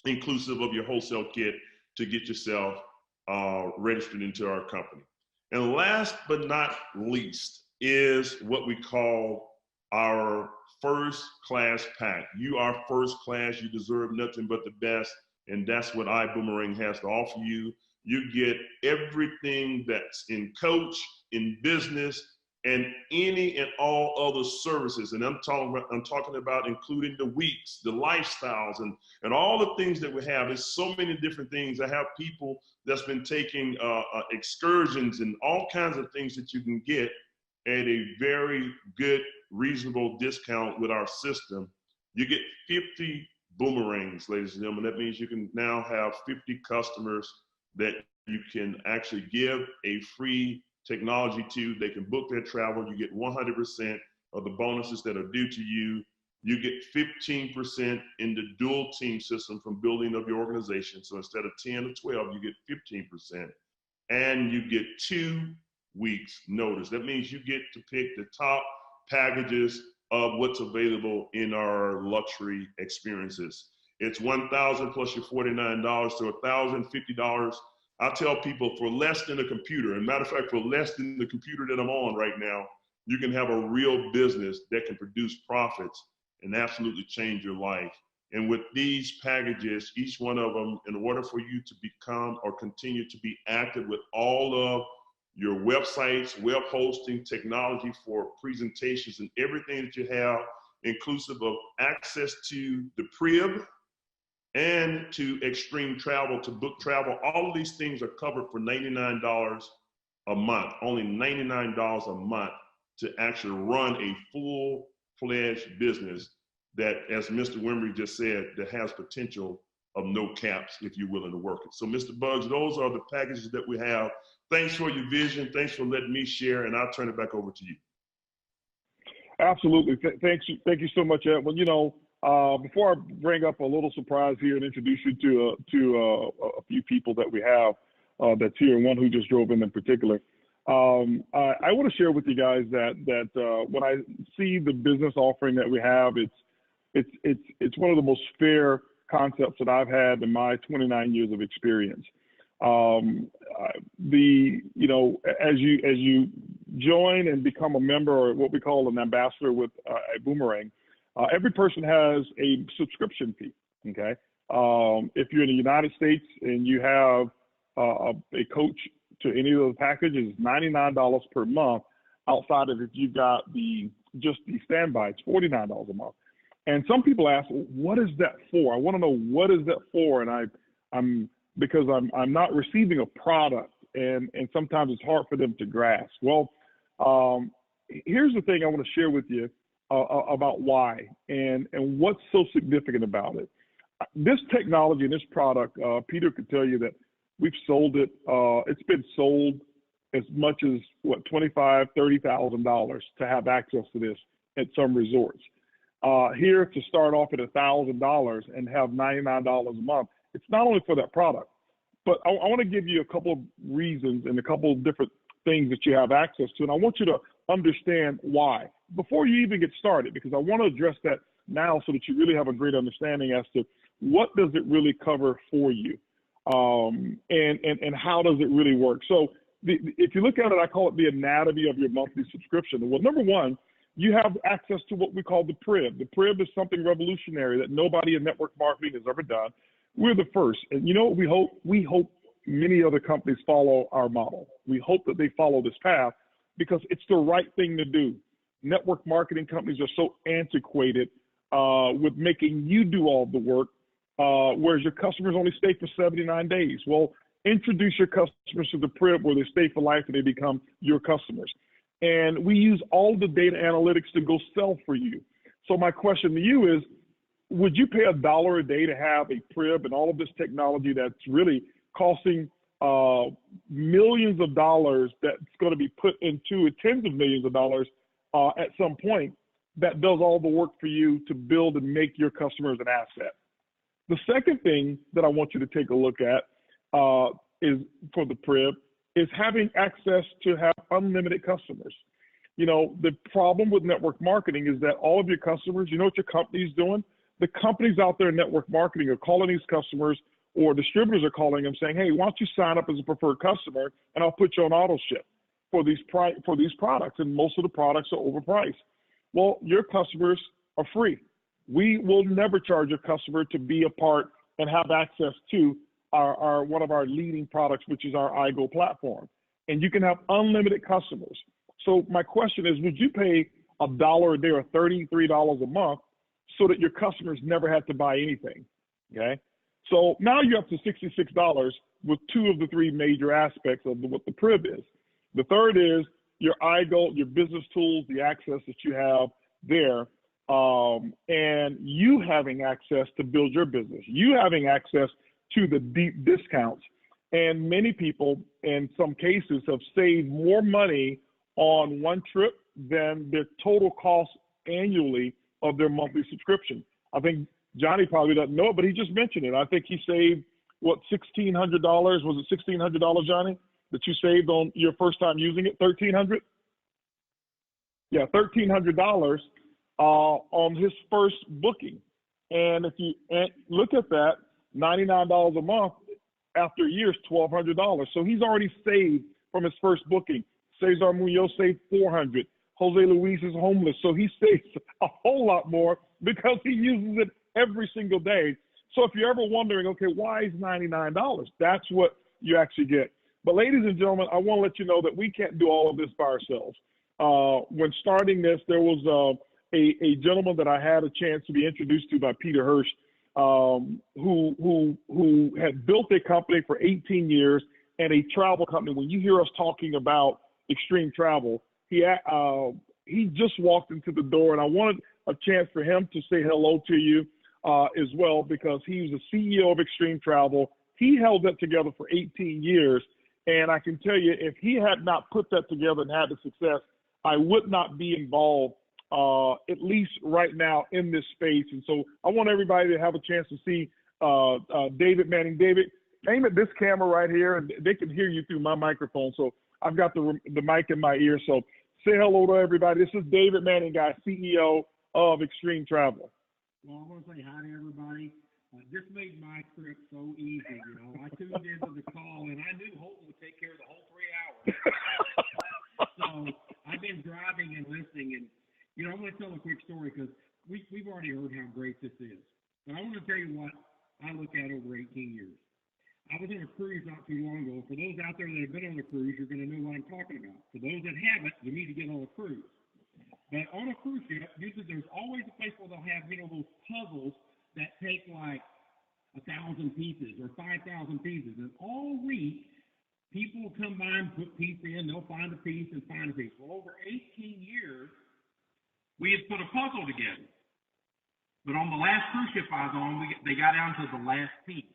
inclusive of your wholesale kit to get yourself registered into our company. And last but not least is what we call our first class pack. You are first class, you deserve nothing but the best, and that's what iBoomerang has to offer you. You get everything that's in coach, in business, and any and all other services. And I'm talking about including the weeks, the lifestyles, and all the things that we have. There's so many different things. I have people that's been taking excursions and all kinds of things that you can get at a very good, reasonable discount with our system. You get 50 boomerangs, ladies and gentlemen. That means you can now have 50 customers that you can actually give a free technology to. They can book their travel. You get 100% of the bonuses that are due to you. You get 15% in the dual team system from building up your organization. So instead of 10 or 12, you get 15%. And you get 2 weeks notice. That means you get to pick the top packages of what's available in our luxury experiences. It's $1,000 plus your $49, so $1,050. I tell people for less than a computer, and matter of fact, for less than the computer that I'm on right now, you can have a real business that can produce profits and absolutely change your life. And with these packages, each one of them, in order for you to become or continue to be active with all of your websites, web hosting, technology for presentations and everything that you have, inclusive of access to the Prib and to extreme travel, to book travel, all of these things are covered for $99 a month, only $99 a month to actually run a full-fledged business that, as Mr. Wimberly just said, that has potential of no caps if you're willing to work it. So Mr. Buggs, those are the packages that we have. Thanks for your vision. Thanks for letting me share, and I'll turn it back over to you. Absolutely. Thank you so much, Edwin. You know, before I bring up a little surprise here and introduce you to a few people that we have that's here, and one who just drove in particular, I want to share with you guys that when I see the business offering that we have, it's one of the most fair concepts that I've had in my 29 years of experience. You know, as you join and become a member, or what we call an ambassador with iBuumerang, every person has a subscription fee. Okay, if you're in the United States and you have a coach to any of those packages, $99 per month. Outside of if you've got just the standby, it's $49 a month. And some people ask, well, what is that for? I want to know, what is that for? And because I'm not receiving a product, and sometimes it's hard for them to grasp. Well, here's the thing I want to share with you about why and what's so significant about it. This technology and this product, Peter could tell you that we've sold it. It's been sold as much as what, $25,000, $30,000 to have access to this at some resorts. Here to start off at $1,000 and have $99 a month. It's not only for that product, but I want to give you a couple of reasons and a couple of different things that you have access to, and I want you to understand why before you even get started, because I want to address that now so that you really have a great understanding as to what does it really cover for you, and how does it really work. So if you look at it, I call it the anatomy of your monthly subscription. Well, number one, you have access to what we call the Prib. The Prib is something revolutionary that nobody in network marketing has ever done. We're the first. And you know what we hope? We hope many other companies follow our model. We hope that they follow this path because it's the right thing to do. Network marketing companies are so antiquated with making you do all the work, whereas your customers only stay for 79 days. Well, introduce your customers to the Prib where they stay for life and they become your customers. And we use all the data analytics to go sell for you. So my question to you is, would you pay $1 a day to have a Prib and all of this technology that's really costing millions of dollars that's going to be put into tens of millions of dollars at some point, that does all the work for you to build and make your customers an asset? The second thing that I want you to take a look at is for the Prib is having access to have unlimited customers. You know, the problem with network marketing is that all of your customers, you know what your company's doing? The companies out there in network marketing are calling these customers, or distributors are calling them saying, hey, why don't you sign up as a preferred customer and I'll put you on auto ship for these products, and most of the products are overpriced. Well, your customers are free. We will never charge a customer to be a part and have access to our one of our leading products, which is our iGo platform. And you can have unlimited customers. So my question is, would you pay $1 a day or $33 a month so that your customers never had to buy anything? Okay. So now you're up to $66 with two of the three major aspects of what the Prib is. The third is your iGo, your business tools, the access that you have there, and you having access to build your business, you having access to the deep discounts. And many people, in some cases, have saved more money on one trip than their total cost annually of their monthly subscription. I think Johnny probably doesn't know it, but he just mentioned it. I think he saved, what, $1,600? Was it $1,600, Johnny, that you saved on your first time using it? $1,300? Yeah, $1,300 on his first booking. And if you look at that, $99 a month after a year is $1,200. So he's already saved from his first booking. Cesar Munoz saved $400. Jose Luis is homeless, so he saves a whole lot more because he uses it every single day. So if you're ever wondering, okay, why is $99? That's what you actually get. But ladies and gentlemen, I want to let you know that we can't do all of this by ourselves. When starting this, there was a gentleman that I had a chance to be introduced to by Peter Hirsch, who had built a company for 18 years and a travel company. When you hear us talking about extreme travel, he just walked into the door, and I wanted a chance for him to say hello to you as well, because he was the CEO of Extreme Travel. He held that together for 18 years, and I can tell you, if he had not put that together and had the success, I would not be involved, at least right now, in this space. And so I want everybody to have a chance to see David Manning. David, aim at this camera right here, and they can hear you through my microphone. So I've got the mic in my ear. So say hello to everybody. This is David Manning, guy, CEO of Extreme Travel. Well, I want to say hi to everybody. This made my trip so easy. You know, I tuned into the call, and I knew Holton would take care of the whole 3 hours. So I've been driving and listening, and you know, I'm going to tell a quick story because we've already heard how great this is. But I want to tell you what I look at over 18 years. I was on a cruise not too long ago. For those out there that have been on a cruise, you're going to know what I'm talking about. For those that haven't, you need to get on a cruise. But on a cruise ship, usually there's always a place where they'll have, you know, those puzzles that take like 1,000 pieces or 5,000 pieces. And all week, people will come by and put pieces in. They'll find a piece and find a piece. Well, over 18 years, we had put a puzzle together. But on the last cruise ship I was on, they got down to the last piece,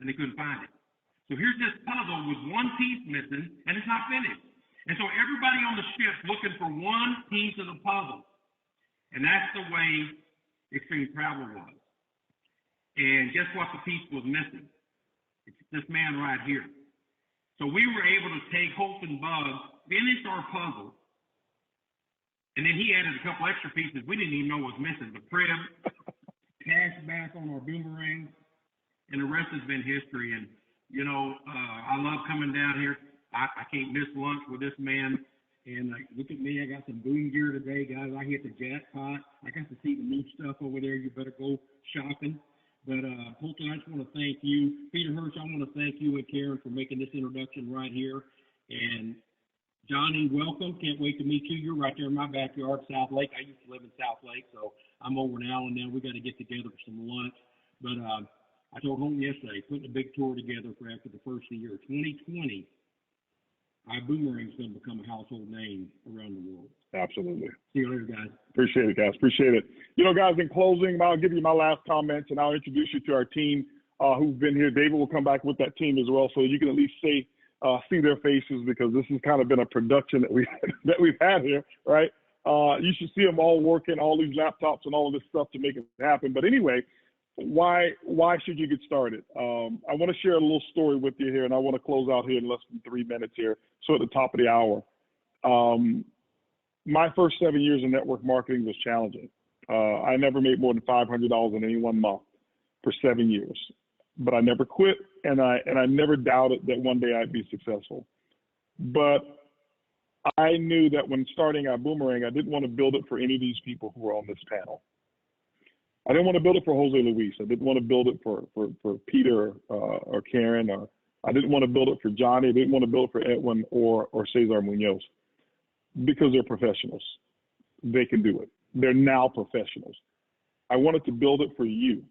and they couldn't find it. So here's this puzzle with one piece missing, and it's not finished. And so everybody on the ship's looking for one piece of the puzzle. And that's the way Extreme Travel was. And guess what the piece was missing? It's this man right here. So we were able to take Holton Bug, finish our puzzle, and then he added a couple extra pieces we didn't even know was missing. The Prib, cash back on our Boomerang, and the rest has been history. And, you know, I love coming down here. I can't miss lunch with this man. And look at me, I got some boom gear today, guys. I hit the jackpot. I got to see the new stuff over there. You better go shopping. But Holton, I just want to thank you. Peter Hirsch, I want to thank you and Karen for making this introduction right here. And Johnny, welcome. Can't wait to meet you. You're right there in my backyard, South Lake. I used to live in South Lake, so I'm over in Allen now. We got to get together for some lunch. But I told Holton yesterday, putting a big tour together for after the first of the year, 2020. iBoomerang is going to become a household name around the world. Absolutely. See you later, guys. Appreciate it, guys. Appreciate it. You know, guys, in closing, I'll give you my last comments, and I'll introduce you to our team who've been here. David will come back with that team as well, so you can at least see their faces, because this has kind of been a production that we've had here, right? You should see them all working, all these laptops and all of this stuff to make it happen. But anyway, why should you get started? I want to share a little story with you here, and I want to close out here in less than 3 minutes here, so at the top of the hour. My first 7 years in network marketing was challenging. I never made more than $500 in any one month for 7 years, but I never quit, and I never doubted that one day I'd be successful. But I knew that when starting iBuumerang, I didn't want to build it for any of these people who were on this panel. I didn't want to build it for Jose Luis. I didn't want to build it for Peter or Karen, or I didn't want to build it for Johnny. I didn't want to build it for Edwin or Cesar Munoz, because they're professionals. They can do it. They're now professionals. I wanted to build it for you,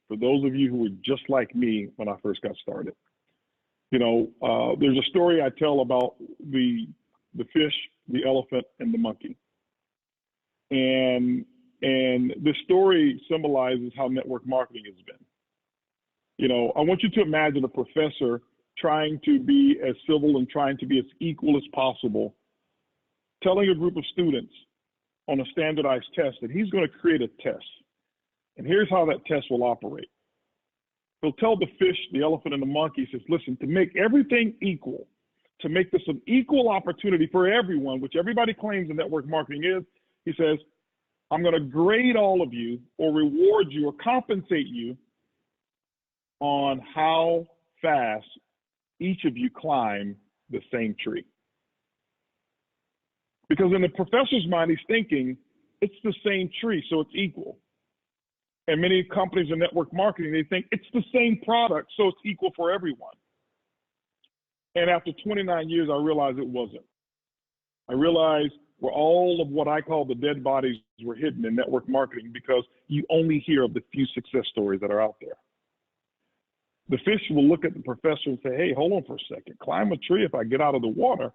for those of you who were just like me when I first got started. You know, there's a story I tell about the fish, the elephant, and the monkey. And the story symbolizes how network marketing has been. You know, I want you to imagine a professor trying to be as civil and trying to be as equal as possible, telling a group of students on a standardized test that he's going to create a test. And here's how that test will operate. He'll tell the fish, the elephant, and the monkey, he says, listen, to make everything equal, to make this an equal opportunity for everyone, which everybody claims in network marketing is, he says, I'm going to grade all of you or reward you or compensate you on how fast each of you climb the same tree. Because in the professor's mind, he's thinking it's the same tree, so it's equal. And many companies in network marketing, they think it's the same product, so it's equal for everyone. And after 29 years, I realized it wasn't. I realized where all of what I call the dead bodies were hidden in network marketing, because you only hear of the few success stories that are out there. The fish will look at the professor and say, hey, hold on for a second. Climb a tree. If I get out of the water,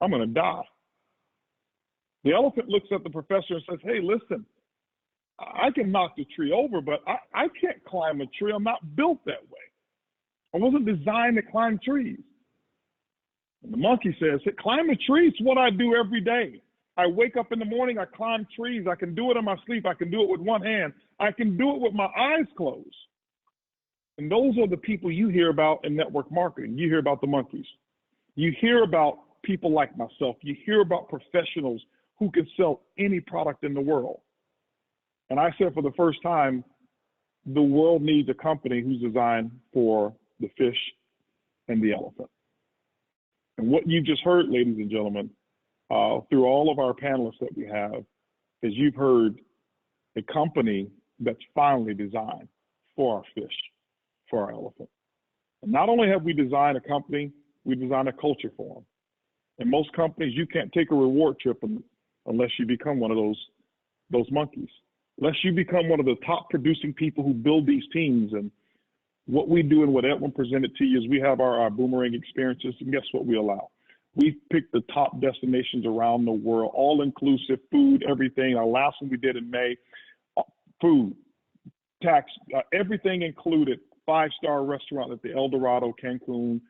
I'm going to die. The elephant looks at the professor and says, hey, listen, I can knock the tree over, but I can't climb a tree. I'm not built that way. I wasn't designed to climb trees. And the monkey says, hey, climb a tree. It's what I do every day. I wake up in the morning, I climb trees. I can do it in my sleep. I can do it with one hand. I can do it with my eyes closed. And those are the people you hear about in network marketing. You hear about the monkeys. You hear about people like myself. You hear about professionals who can sell any product in the world. And I said for the first time, the world needs a company who's designed for the fish and the elephant. And what you just heard, ladies and gentlemen, through all of our panelists that we have, is you've heard a company that's finally designed for our fish, for our elephant. And not only have we designed a company, we designed a culture for them. In most companies, you can't take a reward trip unless you become one of those monkeys, unless you become one of the top producing people who build these teams. And what we do and what Edwin presented to you is we have our Boomerang experiences, and guess what we allow? We picked the top destinations around the world, all inclusive, food, everything. Our last one we did in May, food, tax, everything included, 5-star restaurant at the El Dorado, Cancun,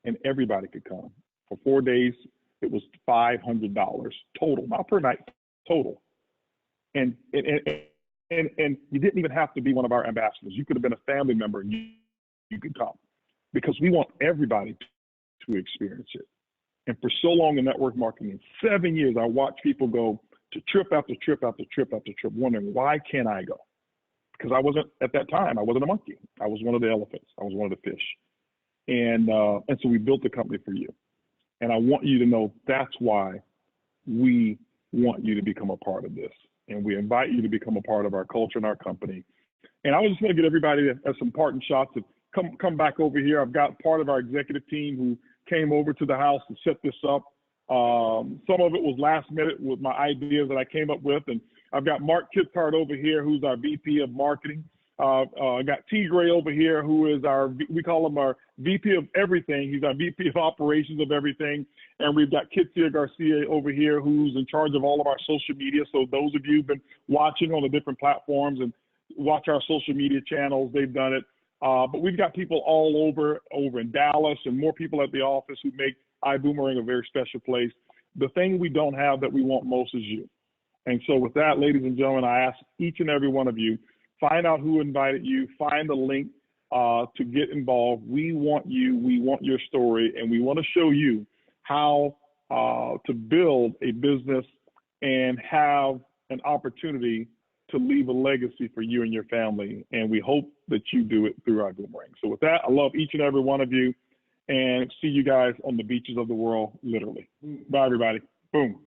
and everybody could come. For 4 days, it was $500 total, not per night, total. And you didn't even have to be one of our ambassadors. You could have been a family member and you could come, because we want everybody to experience it. And for so long in network marketing, in 7 years, I watched people go to trip after trip after trip after trip, wondering, why can't I go? Because I wasn't, at that time, I wasn't a monkey. I was one of the elephants. I was one of the fish. And so we built the company for you. And I want you to know that's why we want you to become a part of this. And we invite you to become a part of our culture and our company. And I was just going to get everybody as some parting shots of come back over here. I've got part of our executive team who came over to the house to set this up. Some of it was last minute with my ideas that I came up with. And I've got Mark Kitzhart over here, who's our VP of marketing. I got T. Gray over here, who is we call him our VP of everything. He's our VP of operations of everything. And we've got Kitsia Garcia over here, who's in charge of all of our social media. So those of you who've been watching on the different platforms and watch our social media channels, they've done it. But we've got people all over in Dallas, and more people at the office who make iBoomerang a very special place. The thing we don't have that we want most is you. And so with that, ladies and gentlemen, I ask each and every one of you, find out who invited you, find the link to get involved. We want you, we want your story, and we want to show you how to build a business and have an opportunity to leave a legacy for you and your family. And we hope that you do it through iBoomerang. So with that, I love each and every one of you, and see you guys on the beaches of the world, literally. Bye, everybody. Boom.